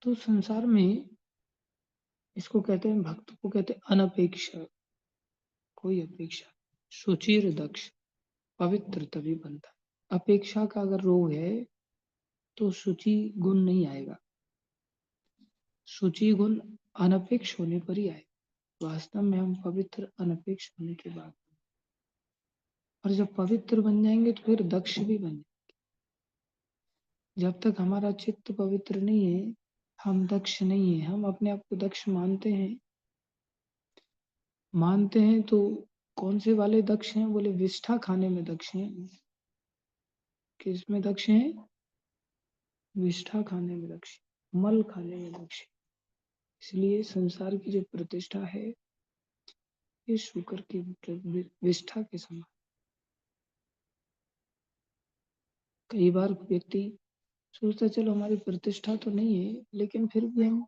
तो संसार में इसको कहते हैं, भक्त को कहते हैं अनपेक्षा, कोई अपेक्षा, सुचिर दक्ष, पवित्र तभी बनता है। अपेक्षा का अगर रोग है तो शुचि गुण नहीं आएगा, शुचि गुण अनपेक्ष होने पर ही आए। वास्तव में हम पवित्र अनपेक्ष होने के बाद, और जब पवित्र बन जाएंगे तो फिर दक्ष भी बन जाएंगे। जब तक हमारा चित्त पवित्र नहीं है हम दक्ष नहीं है। हम अपने आप को दक्ष मानते हैं तो कौन से वाले दक्ष हैं? बोले विष्ठा खाने में दक्ष हैं। किस में दक्ष हैं? विष्ठा खाने में दक्ष, मल खाने में दक्ष। इसलिए संसार की जो प्रतिष्ठा है ये शुक्र की विष्ठा के समान। कई बार व्यक्ति सोचता चलो हमारी प्रतिष्ठा तो नहीं है लेकिन फिर भी हम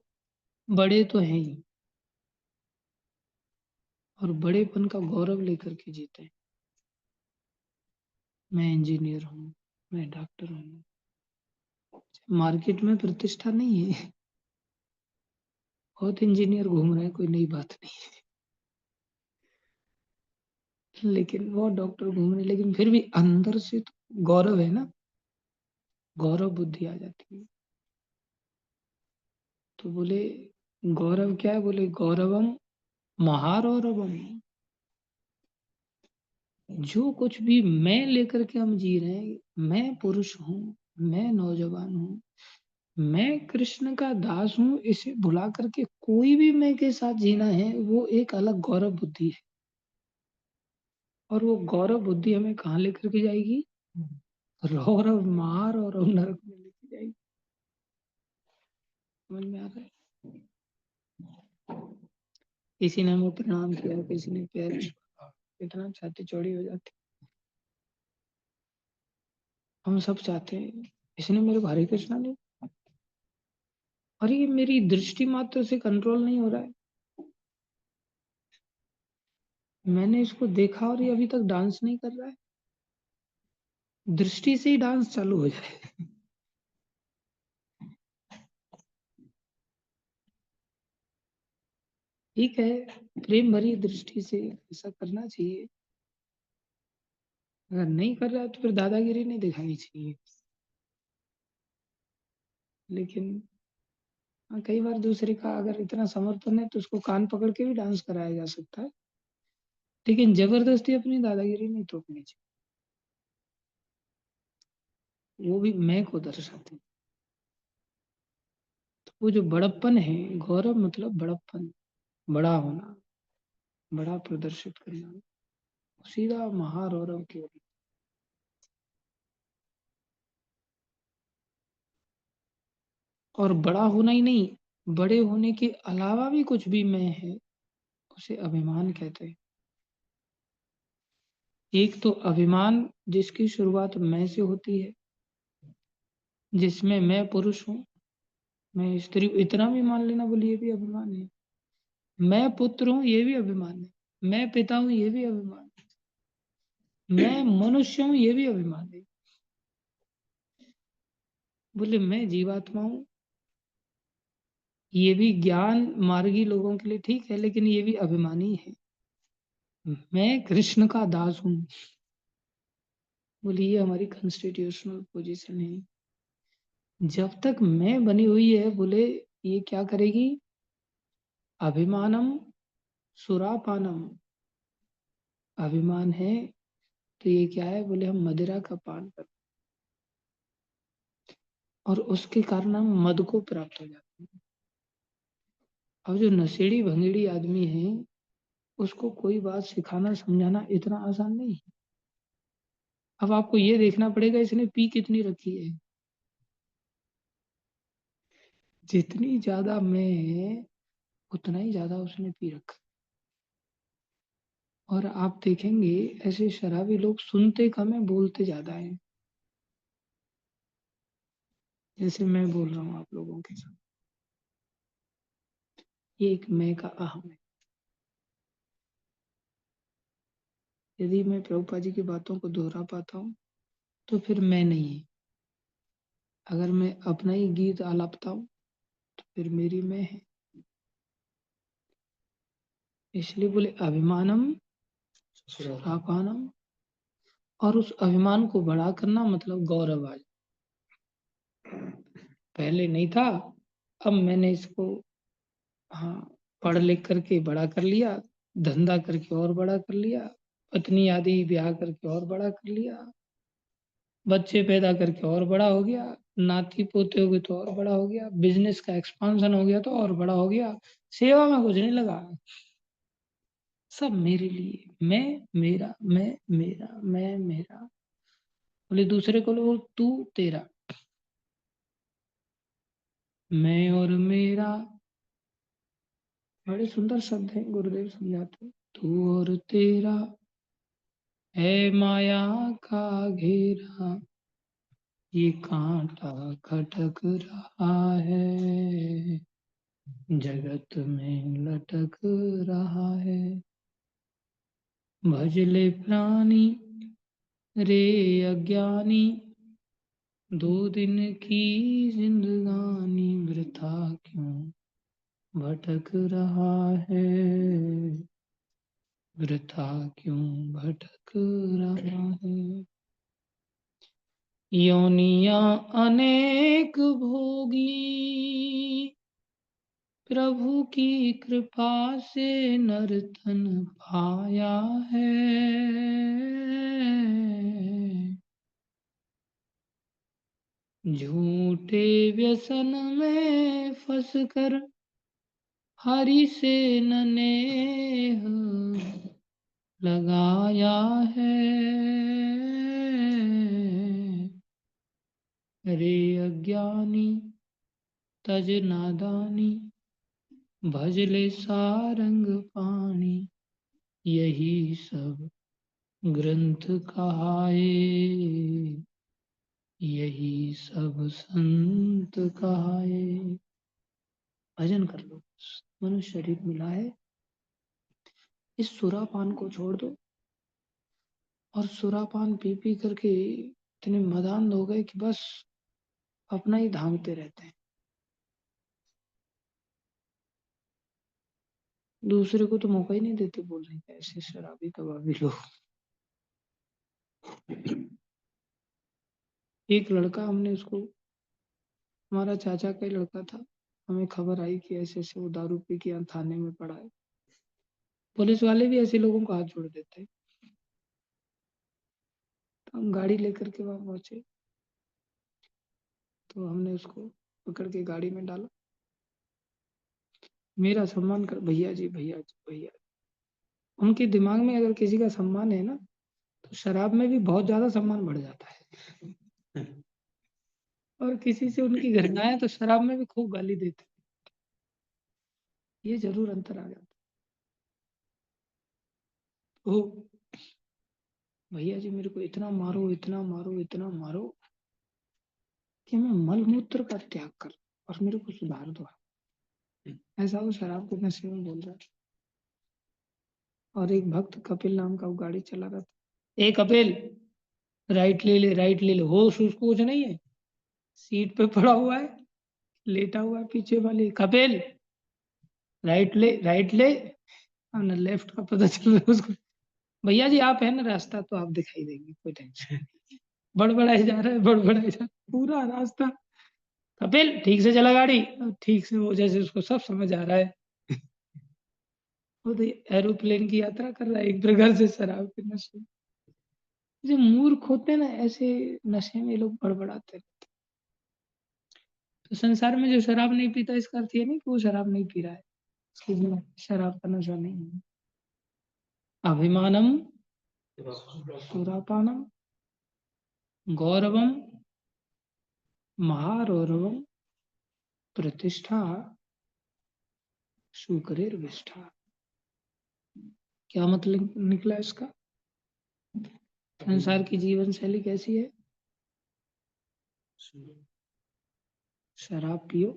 बड़े तो हैं ही, और बड़ेपन का गौरव लेकर के जीते हैं। मैं इंजीनियर हूँ, मैं डॉक्टर हूँ। मार्केट में प्रतिष्ठा नहीं है, बहुत इंजीनियर घूम रहे हैं, कोई नई बात नहीं है, लेकिन वो डॉक्टर घूम रहे, लेकिन फिर भी अंदर से तो गौरव है ना, गौरव बुद्धि आ जाती है। तो बोले गौरव क्या है? बोले गौरवम महारौरवम। जो कुछ भी मैं लेकर के हम जी रहे हैं, मैं पुरुष हूँ, मैं नौजवान हूँ, मैं कृष्ण का दास हूँ, इसे भुला करके कोई भी मैं के साथ जीना है, वो एक अलग गौरव बुद्धि है। और वो गौरव बुद्धि हमें कहाँ लेकर के जाएगी? रौरव महारौरव नरक में लेके जाएगी। समझ में आ रहा है? किसी ने हमें प्रणाम किया, किसी ने पैर छुआ, इतना छाती चौड़ी हो जाती। हम सब चाहते हैं इसने मेरे को हरे कृष्णा नहीं, और ये मेरी दृष्टि मात्र से कंट्रोल नहीं हो रहा है। मैंने इसको देखा और ये अभी तक डांस नहीं कर रहा है। दृष्टि से ही डांस चालू हो जाए। ठीक है, प्रेम भरी दृष्टि से ऐसा करना चाहिए। अगर नहीं कर रहा है तो फिर दादागिरी नहीं दिखानी चाहिए। लेकिन कई बार दूसरे का अगर इतना समर्थन है तो उसको कान पकड़ के भी डांस कराया जा सकता है, लेकिन जबरदस्ती अपनी दादागिरी नहीं थोपनी चाहिए। वो भी मैं को दर्शाते। तो वो जो बड़प्पन है, गौरव मतलब बड़प्पन, बड़ा होना, बड़ा प्रदर्शित करना, सीधा महारौरव की ओर। और बड़ा होना ही नहीं, बड़े होने के अलावा भी कुछ भी मैं है, उसे अभिमान कहते हैं। एक तो अभिमान जिसकी शुरुआत मैं से होती है, जिसमें मैं पुरुष हूँ, मैं स्त्री, इतना भी मान लेना, बोले ये भी अभिमान है। मैं पुत्र हूँ, ये भी अभिमान है। मैं पिता हूँ, ये भी अभिमान है। मैं मनुष्य हूँ, ये भी अभिमान है। बोले मैं जीवात्मा हूँ, ये भी ज्ञान मार्गी लोगों के लिए ठीक है, लेकिन ये भी अभिमानी है। मैं कृष्ण का दास हूँ, बोले ये हमारी कॉन्स्टिट्यूशनल पोजीशन है। जब तक मैं बनी हुई है, बोले ये क्या करेगी? अभिमानम सुरापानम। अभिमान है तो ये क्या है? बोले हम मदिरा का पान कर, और उसके कारण हम मद को प्राप्त हो जाते हैं। अब जो नशेड़ी भंगेड़ी आदमी है, उसको कोई बात सिखाना समझाना इतना आसान नहीं है। अब आपको ये देखना पड़ेगा इसने पी कितनी रखी है। जितनी ज्यादा मैं है उतना ही ज्यादा उसने पी रखा। और आप देखेंगे ऐसे शराबी लोग सुनते कम है, बोलते ज्यादा है। जैसे मैं बोल रहा हूँ आप लोगों के साथ, ये एक मैं का अहम है। यदि मैं प्रभुपाद जी की बातों को दोहरा पाता हूँ तो फिर मैं नहीं है। अगर मैं अपना ही गीत आलापता हूँ तो फिर मेरी मैं है। इसलिए बोले अभिमानम सुरापानम, और उस अभिमान को बड़ा करना मतलब गौरव आज। पहले नहीं था, अब मैंने इसको हाँ पढ़ लिख करके बड़ा कर लिया, धंधा करके और बड़ा कर लिया, पत्नी आदि ब्याह करके और बड़ा कर लिया, बच्चे पैदा करके और बड़ा हो गया, नाती पोते हो गए तो और बड़ा हो गया, बिजनेस का एक्सपांशन हो गया तो और बड़ा हो गया। सेवा में कुछ नहीं लगा, सब मेरे लिए, मैं मेरा, मैं मेरा, मैं मेरा। बोले दूसरे को लो तू तेरा, मैं और मेरा। बड़े सुंदर शब्द हैं, गुरुदेव समझाते हैं। तू और तेरा है माया का घेरा, ये कांटा खटक रहा है, जगत में लटक रहा है। भजले प्राणी रे अज्ञानी, 2 दिन की जिंदगानी वृथा क्यों भटक रहा है, वृथा क्यों भटक रहा है। योनियां अनेक भोगी, प्रभु की कृपा से नर्तन पाया है। झूठे व्यसन में फंस कर हरि से न नेह लगाया है। रे अज्ञानी तज नादानी, भजले सारंग पानी, यही सब ग्रंथ कहाए, यही सब संत कहाए। भजन कर लो, मनुष्य शरीर मिला है, इस सुरापान को छोड़ दो। और सुरापान पी पी करके इतने मदान हो गए कि बस अपना ही धांगते रहते हैं, दूसरे को तो मौका ही नहीं देते बोलने का। ऐसे शराबी कबाबी लोग। एक लड़का, हमने उसको, हमारा चाचा का ही लड़का था, हमें खबर आई कि ऐसे ऐसे वो दारू पी के यहाँ थाने में पड़ा है। पुलिस वाले भी ऐसे लोगों को हाथ जोड़ देते हैं। तो हम गाड़ी लेकर के वहां पहुंचे, तो हमने उसको पकड़ के गाड़ी में डाला। मेरा सम्मान कर, भैया जी भैया जी भैया। उनके दिमाग में अगर किसी का सम्मान है ना, तो शराब में भी बहुत ज्यादा सम्मान बढ़ जाता है। और किसी से उनकी घृणा है तो शराब में भी खूब गाली देते। ये जरूर अंतर आ जाता। ओ भैया जी मेरे को इतना मारो, इतना मारो, इतना मारो कि मैं मल मूत्र का त्याग कर और मेरे को सुधार दो। ऐसा वो शराब के नशे में बोल रहा था। और एक भक्त कपिल नाम का वो गाड़ी चला रहा था। ए कपिल, राइट ले ले, राइट ले ले। होश उसको कुछ नहीं है, सीट पे पड़ा हुआ है, लेटा हुआ है पीछे वाले। कपिल राइट ले, राइट ले। और न लेफ्ट का पता चल रहा है उसको। भैया जी आप है ना, रास्ता तो आप दिखाई देंगे, कोई टेंशन नहीं। बड़बड़ाई जा रहा है, बड़बड़ाई जा रहा है, पूरा रास्ता। कपिल ठीक से चला गाड़ी, और ठीक से वो जैसे उसको सब समझ आ रहा है। वो तो एरोप्लेन की यात्रा कर रहा है एक प्रकार से शराब के नशे में। जो मूर्ख होते हैं ना, ऐसे नशे में लोग बड़बड़ाते हैं। तो संसार में जो शराब नहीं पीता, इसका अर्थ ये नहीं कि वो शराब नहीं पी रहा है, उसके जीवन में शराब का नशा नहीं है। अभिमानम सुरापानम, गौरवम महारौरवम, प्रतिष्ठा सुकरेर विष्ठा। क्या मतलब निकला इसका? संसार की जीवन शैली कैसी है? शराब पियो,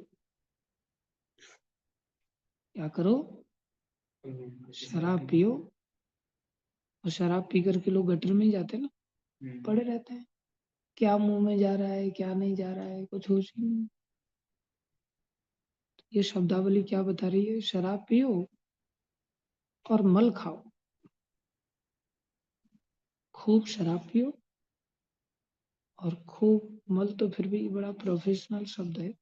क्या करो? शराब पियो और शराब पी करके लोग गटर में ही जाते हैं ना, पड़े रहते हैं, क्या मुंह में जा रहा है क्या नहीं जा रहा है कुछ होश ही नहीं। ये शब्दावली क्या बता रही है? शराब पियो और मल खाओ, खूब शराब पियो और खूब मल, तो फिर भी बड़ा प्रोफेशनल शब्द है।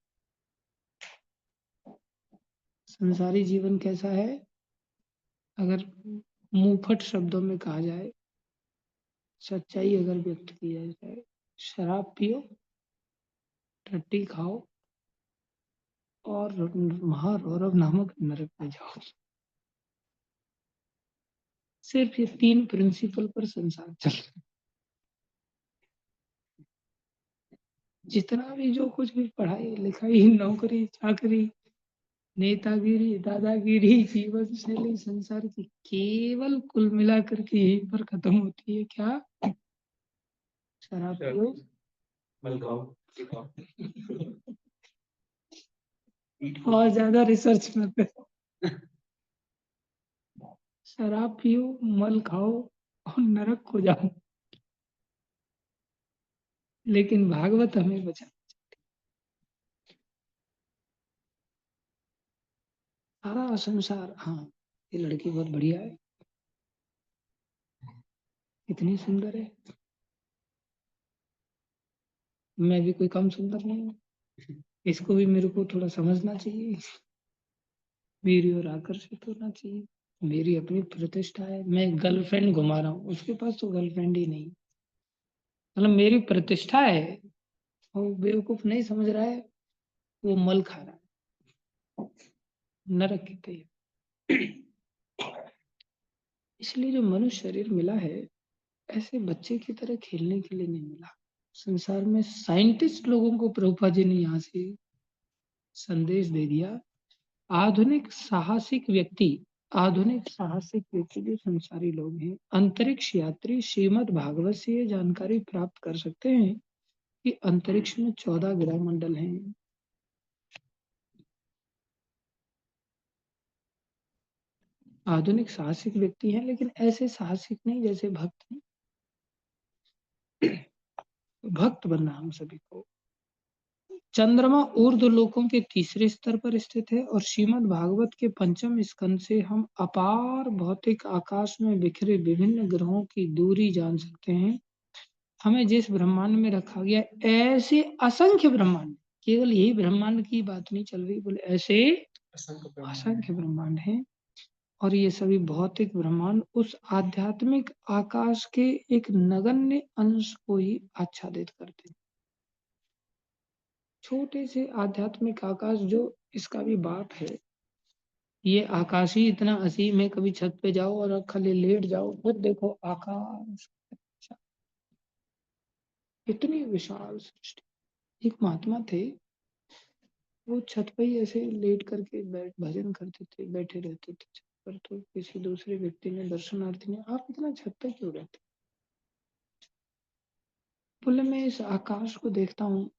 संसारी जीवन कैसा है? अगर मुंहफट शब्दों में कहा जाए, सच्चाई अगर व्यक्त किया जाए, शराब पियो, टट्टी खाओ और महारौरव नामक नरक में जाओ। सिर्फ ये 3 प्रिंसिपल पर संसार चल रहा है। जितना भी जो कुछ भी पढ़ाई लिखाई नौकरी चाकरी नेतागिरी दादागिरी जीवन शैली संसार की केवल कुल मिलाकर के यहीं पर खत्म होती है। क्या? शराब पियो, मल खाओ, खाओ। और ज्यादा रिसर्च मत करो। शराब पियो, मल खाओ और नरक को जाओ। लेकिन भागवत हमें बचा। सारा संसार, हाँ ये लड़की बहुत बढ़िया है, इतनी सुंदर है, मैं भी कोई कम सुंदर नहीं हूँ, इसको भी मेरे को थोड़ा समझना चाहिए, मेरी ओर आकर्षित होना चाहिए। मेरी अपनी प्रतिष्ठा है, मैं गर्लफ्रेंड घुमा रहा हूँ, उसके पास तो गर्लफ्रेंड ही नहीं। मतलब मेरी प्रतिष्ठा है, वो बेवकूफ नहीं समझ रहा है, वो मल खा रहा है, नरक की तैयारी। इसलिए जो मनुष्य शरीर मिला है, ऐसे बच्चे की तरह खेलने के लिए नहीं मिला। संसार में साइंटिस्ट लोगों को प्रभुपाद जी ने यहाँ से संदेश दे दिया। आधुनिक साहसिक व्यक्ति जो संसारी लोग हैं, अंतरिक्ष यात्री श्रीमद् भागवत से ये जानकारी प्राप्त कर सकते हैं कि अंतरिक्ष में 14 ग्रह मंडल हैं। आधुनिक साहसिक व्यक्ति हैं, लेकिन ऐसे साहसिक नहीं जैसे भक्त हैं। भक्त बनना हम सभी को। चंद्रमा ऊर्ध्व लोकों के तीसरे स्तर पर स्थित है और श्रीमद् भागवत के 5वें स्कंद से हम अपार भौतिक आकाश में बिखरे विभिन्न ग्रहों की दूरी जान सकते हैं। हमें जिस ब्रह्मांड में रखा गया, ऐसे असंख्य ब्रह्मांड, केवल यही ब्रह्मांड की बात नहीं चल रही, बोले ऐसे असंख्य ब्रह्मांड हैं और ये सभी भौतिक ब्रह्मांड उस आध्यात्मिक आकाश के एक नगण्य अंश को ही आच्छादित करते हैं। छोटे से आध्यात्मिक आकाश जो इसका भी बाप है, ये आकाश ही इतना असीम है, कभी छत पे जाओ और खाली लेट जाओ, फिर देखो आकाश, इतनी विशाल सृष्टि। एक महात्मा थे, वो छत पे ही ऐसे लेट करके भजन करते थे, बैठे रहते थे छत पर। तो किसी दूसरे व्यक्ति ने, दर्शनार्थी ने, आप इतना छत पे क्यों रहते? बोले मैं इस आकाश को देखता हूँ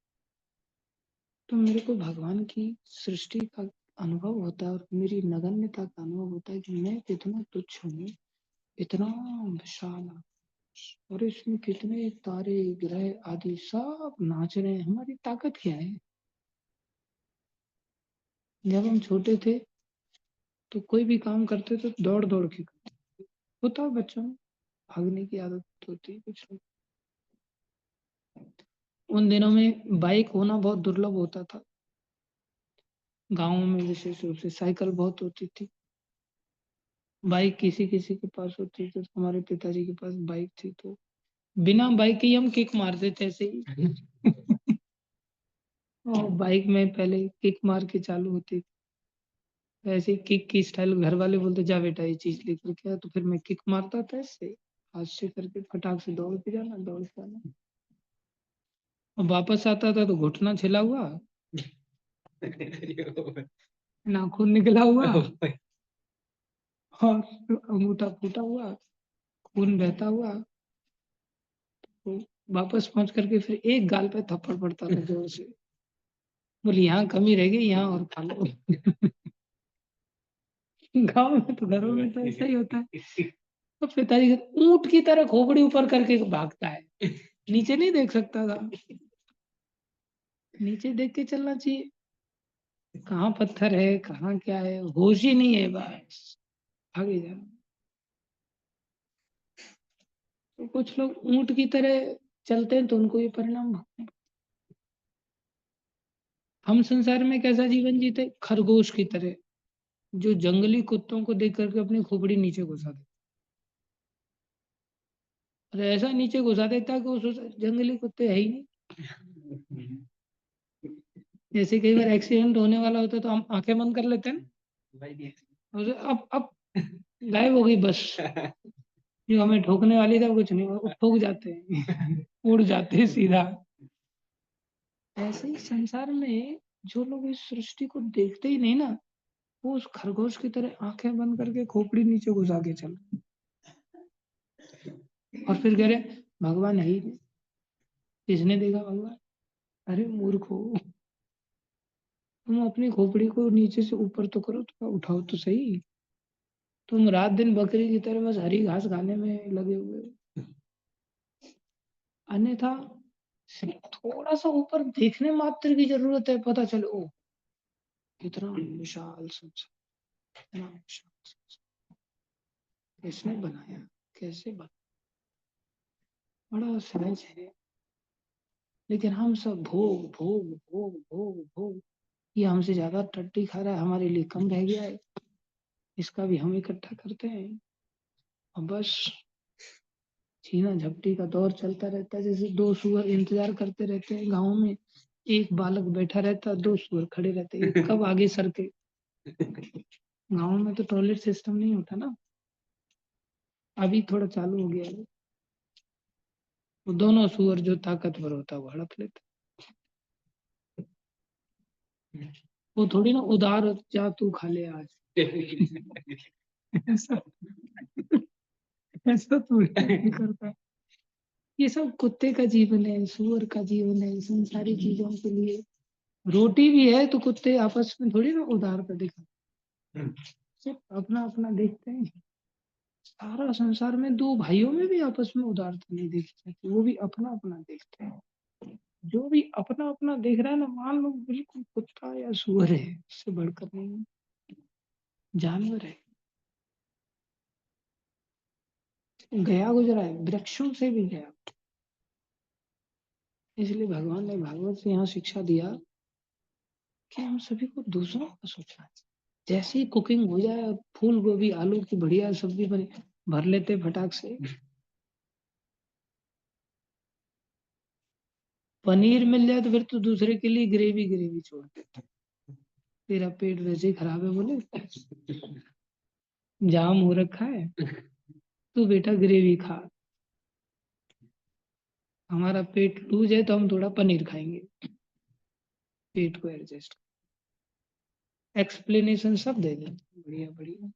तो मेरे को भगवान की सृष्टि का अनुभव होता है और मेरी नगण्यता का अनुभव होता है कि मैं कितना तुच्छ हूँ, इतना विशाल आकाश, और इसमें कितने तारे ग्रह आदि सब नाच रहे हैं, हमारी ताकत क्या है? जब हम छोटे थे तो कोई भी काम करते थे तो दौड़ दौड़ के करते, होता है बच्चों में, भागने की आदत होती है कुछ लोग। उन दिनों में बाइक होना बहुत दुर्लभ होता था, गाँव में विशेष रूप से साइकिल बहुत होती थी, बाइक किसी किसी के पास होती थी। तो हमारे पिताजी के पास बाइक थी, तो बिना बाइक के ही हम किक मारते थे ऐसे ही। और बाइक में पहले किक मार के चालू होती थी, ऐसे किक की स्टाइल। घर वाले बोलते जा बेटा ये चीज लेकर के आ, तो फिर मैं किक मारता था ऐसे हाथ से करके, फटाक से दौड़ के जाना, दौड़ के आना, और वापस आता था तो घुटना छिला हुआ, नाखून निकला हुआ और अंगूठा फूटा हुआ, खून बहता हुआ। तो वापस पहुंच करके फिर एक गाल पे थप्पड़ पड़ता था जोर से, बोले यहाँ कमी रह गई, यहाँ और खा लो। गाँव में तो घरों में तो ऐसा ही होता है, तो पिताजी ऊंट की तरह खोपड़ी ऊपर करके भागता है, नीचे नहीं देख सकता था। नीचे देख के चलना चाहिए, कहाँ पत्थर है कहाँ क्या है, होश ही नहीं है, बस आगे जा। तो कुछ लोग ऊंट की तरह चलते हैं तो उनको ये परिणाम भुगतने हैं। हम संसार में कैसा जीवन जीते, खरगोश की तरह, जो जंगली कुत्तों को देख करके अपनी खोपड़ी नीचे घुसा देता, और ऐसा नीचे घुसा देता कि उस जंगली कुत्ते है ही नहीं। जैसे कई बार एक्सीडेंट होने वाला होता है तो हम आंखें बंद कर लेते हैं ना, और अब गायब हो गई बस, जो हमें ठोकने वाली था कुछ नहीं, वो ठोक जाते हैं उड़ जाते हैं सीधा। ऐसे ही संसार में जो लोग इस सृष्टि को देखते ही नहीं ना, वो उस खरगोश की तरह आंखें बंद करके खोपड़ी नीचे घुसा के चल, और फिर कह रहे भगवान है ही नहीं, किसने देखा भगवान। अरे मूर्खो, तुम अपनी खोपड़ी को नीचे से ऊपर तो करो, थोड़ा उठाओ तो सही। तुम रात दिन बकरी की तरह बस हरी घास खाने में लगे हुए हो, अन्यथा सिर्फ थोड़ा सा ऊपर देखने मात्र की जरूरत है, पता चले ओ कितना विशाल संसार, कितना विशाल संसार, किसने बनाया, कैसे बना, बड़ा सहज है। लेकिन हम सब भोग भोग भोग भोग भोग, ये हमसे ज्यादा टट्टी खा रहा है, हमारे लिए कम रह गया है, इसका भी हम इकट्ठा करते हैं, और बस छीना झपटी का दौर चलता रहता है। जैसे दो सुअर इंतजार करते रहते हैं गाँव में, एक बालक बैठा रहता है, दो सुअर खड़े रहते हैं, एक कब आगे सर के। गाँव में तो टॉयलेट सिस्टम नहीं होता ना, अभी थोड़ा चालू हो गया है। वो दोनों सुअर जो ताकतवर होता है वो हड़प लेता है। वो थोड़ी ना उधार जा तू खा ले आज, ऐसा ऐसा तो नहीं करता। ये सब कुत्ते का जीवन है, सुअर का जीवन है, संसारी चीजों के लिए रोटी भी है तो कुत्ते आपस में थोड़ी ना उधार कर दिखा, सिर्फ अपना अपना देखते हैं। सारा संसार में दो भाइयों में भी आपस में उदारता नहीं देखी जाती, वो भी अपना अपना देखते हैं। जो भी अपना अपना देख रहा है ना, मान लो बिल्कुल कुत्ता या सुअर है, इससे बढ़कर नहीं है, जानवर है, गया गुजरा है, वृक्षों से भी गया। इसलिए भगवान ने भागवत से यहाँ शिक्षा दिया कि हम सभी को दूसरों का सोचना चाहिए। जैसे ही कुकिंग हो जाए, फूल गोभी आलू की बढ़िया सब्जी बने, भर लेते फटाक से, पनीर मिल जाए तो फिर तो दूसरे के लिए ग्रेवी ग्रेवी छोड़ देते। तेरा पेट वैसे ही खराब है बोले, जाम हो रखा है, तू बेटा ग्रेवी खा, हमारा पेट लूज है तो हम थोड़ा पनीर खाएंगे, पेट को एडजस्ट। एक्सप्लेनेशन सब दे देते बढ़िया बढ़िया,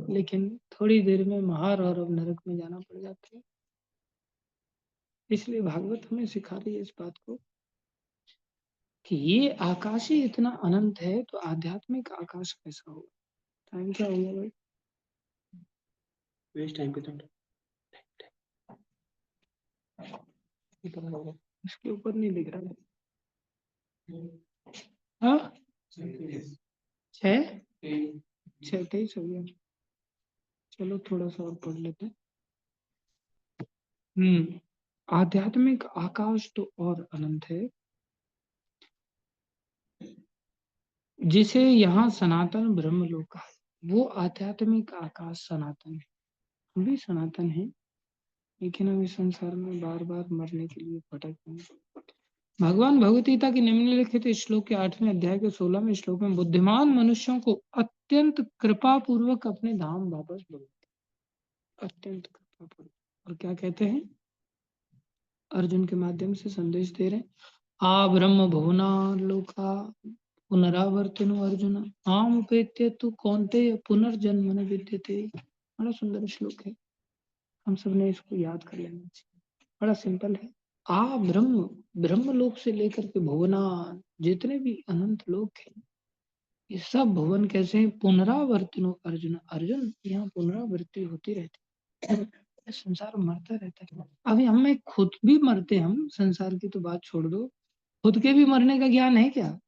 लेकिन थोड़ी देर में महार और अब नरक में जाना पड़ जाता है। इसलिए भागवत हमें सिखा रही है इस बात को कि ये आकाश ही इतना अनंत है, तो आध्यात्मिक आकाश कैसा होगा। टाइम क्या हो गया भाई, वेस्ट टाइम पे तो कितना हो गया? इसके ऊपर नहीं दिख रहा है। हाँ, 6:23 हो गया। चलो थोड़ा सा और पढ़ लेते हैं। आध्यात्मिक आकाश तो और अनंत है, जिसे यहाँ सनातन ब्रह्म लोक कहा है। वो आध्यात्मिक आकाश सनातन है, हम भी सनातन है, लेकिन हम इस संसार में बार बार मरने के लिए भटक रहे हैं। भगवान भगवत गीता के निम्नलिखित श्लोक के 8वें अध्याय के 16वें श्लोक में बुद्धिमान मनुष्यों को अत्यंत कृपा पूर्वक अपने धाम वापस बुलाते, अत्यंत कृपा पूर्वक। और क्या कहते हैं, अर्जुन के माध्यम से संदेश दे रहे हैं, आ ब्रह्म भुवना लोका पुनरावर्तिनो अर्जुन आम उपेत्य तु कौन्तेय पुनर्जन्म न विद्यते। बड़ा सुंदर श्लोक है, हम सब ने इसको याद कर लेना चाहिए। बड़ा सिंपल है, आ ब्रह्म, ब्रह्म लोक से लेकर के भुवना, जितने भी अनंत लोक हैं, ये सब भुवन कैसे हैं? पुनरावर्तिनो अर्जुन। अर्जुन, यहाँ पुनरावृत्ति होती रहती है। ये संसार मरता रहता है। अभी हमें खुद भी मरते हैं हम, संसार की तो बात छोड़ दो, खुद के भी मरने का ज्ञान है क्या?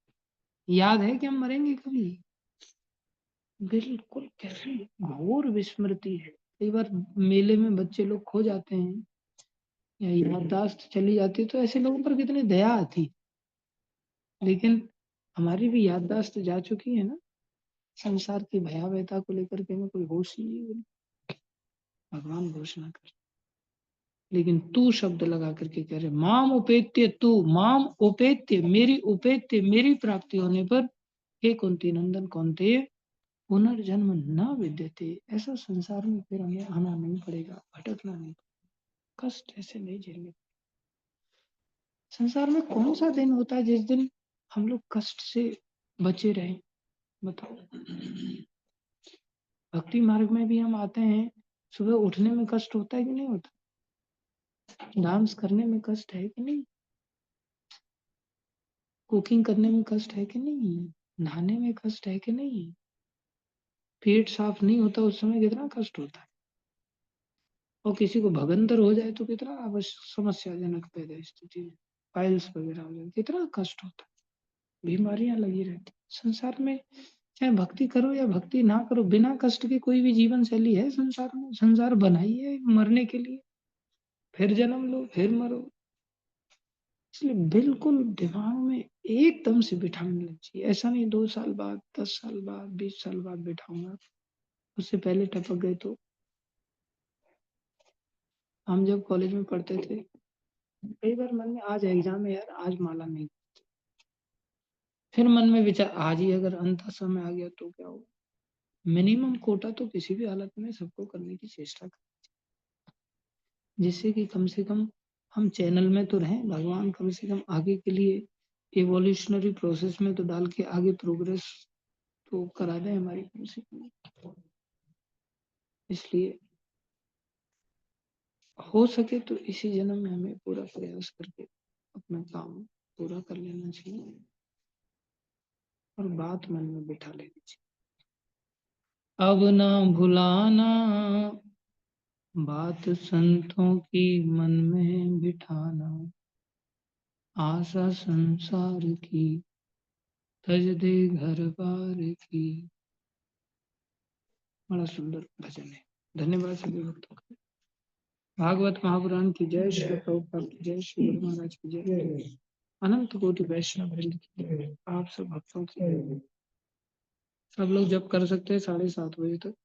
याद है कि हम मरेंगे कभी? बिल्कुल, कैसी घोर विस्मृति है। कई बार मेले में बच्चे लोग खो जाते हैं या याददाश्त चली जाती है, तो ऐसे लोगों पर कितनी दया आती। लेकिन हमारी भी याददाश्त जा चुकी है ना, संसार की भयावहता को लेकर के हमें कोई होश नहीं है। भगवान घोषणा कर, लेकिन तू शब्द लगा करके कह रहे, माम उपेत्य तू, माम उपेत्य, मेरी उपेत्य, मेरी प्राप्ति होने पर, हे कुंती नंदन कौन्तेय, पुनर्जन्म न विद्यते। ऐसा संसार में फिर हमें आना नहीं पड़ेगा, भटकना नहीं, कष्ट ऐसे नहीं झेलने। संसार में कौन सा दिन होता है जिस दिन हम लोग कष्ट से बचे रहें? बताओ। भक्ति मार्ग में भी हम आते हैं, सुबह उठने में कष्ट होता है कि नहीं होता? डांस करने में कष्ट है कि नहीं? कुकिंग करने में कष्ट है कि नहीं? नहाने में कष्ट है कि नहीं? पेट साफ नहीं होता उस समय कितना कष्ट होता है। और किसी को भगंदर हो जाए तो कितना अवश्य समस्याजनक पैदा स्थिति है, पाइल्स वगैरह हो जाए, कितना कष्ट होता है, बीमारियां लगी रहती। संसार में चाहे भक्ति करो या भक्ति ना करो, बिना कष्ट के कोई भी जीवन शैली है संसार में? संसार बनाई है मरने के लिए, फिर जन्म लो फिर मरो। इसलिए बिल्कुल दिमाग में एकदम से बिठाने लग चाहिए। ऐसा नहीं 2 साल बाद, 10 साल बाद, 20 साल बाद बिठाऊंगा, उससे पहले टपक गए तो। हम जब कॉलेज में पढ़ते थे, कई बार मन में आज एग्जाम है यार, आज माला नहीं, फिर मन में विचार, आज ही अगर अंत समय आ गया तो क्या होगा? मिनिमम कोटा तो किसी भी हालत में सबको करने की चेष्टा करें, जिससे कि कम से कम हम चैनल में तो रहें, भगवान कम से कम आगे के लिए एवोल्यूशनरी प्रोसेस में तो डाल के आगे प्रोग्रेस तो करा दें हमारी कम से कम। इसलिए हो सके तो इसी जन्म में हमें पूरा प्रयास करके अपना काम पूरा कर लेना चाहिए और बात मन में बिठा लेनी चाहिए। अब ना भुलाना बात संतों की, मन में बिठाना, आशा संसार की, तज दे घर बार की। बड़ा सुंदर भजन है। धन्यवाद सभी भक्तों का। भागवत महापुराण की जय, श्री प्रभुपाद की जय, श्री गुरु महाराज की जय, अनंत कोटि वैष्णव वृंद की जय, आप सब भक्तों की जय। सब लोग जब कर सकते हैं 7:30 बजे तक।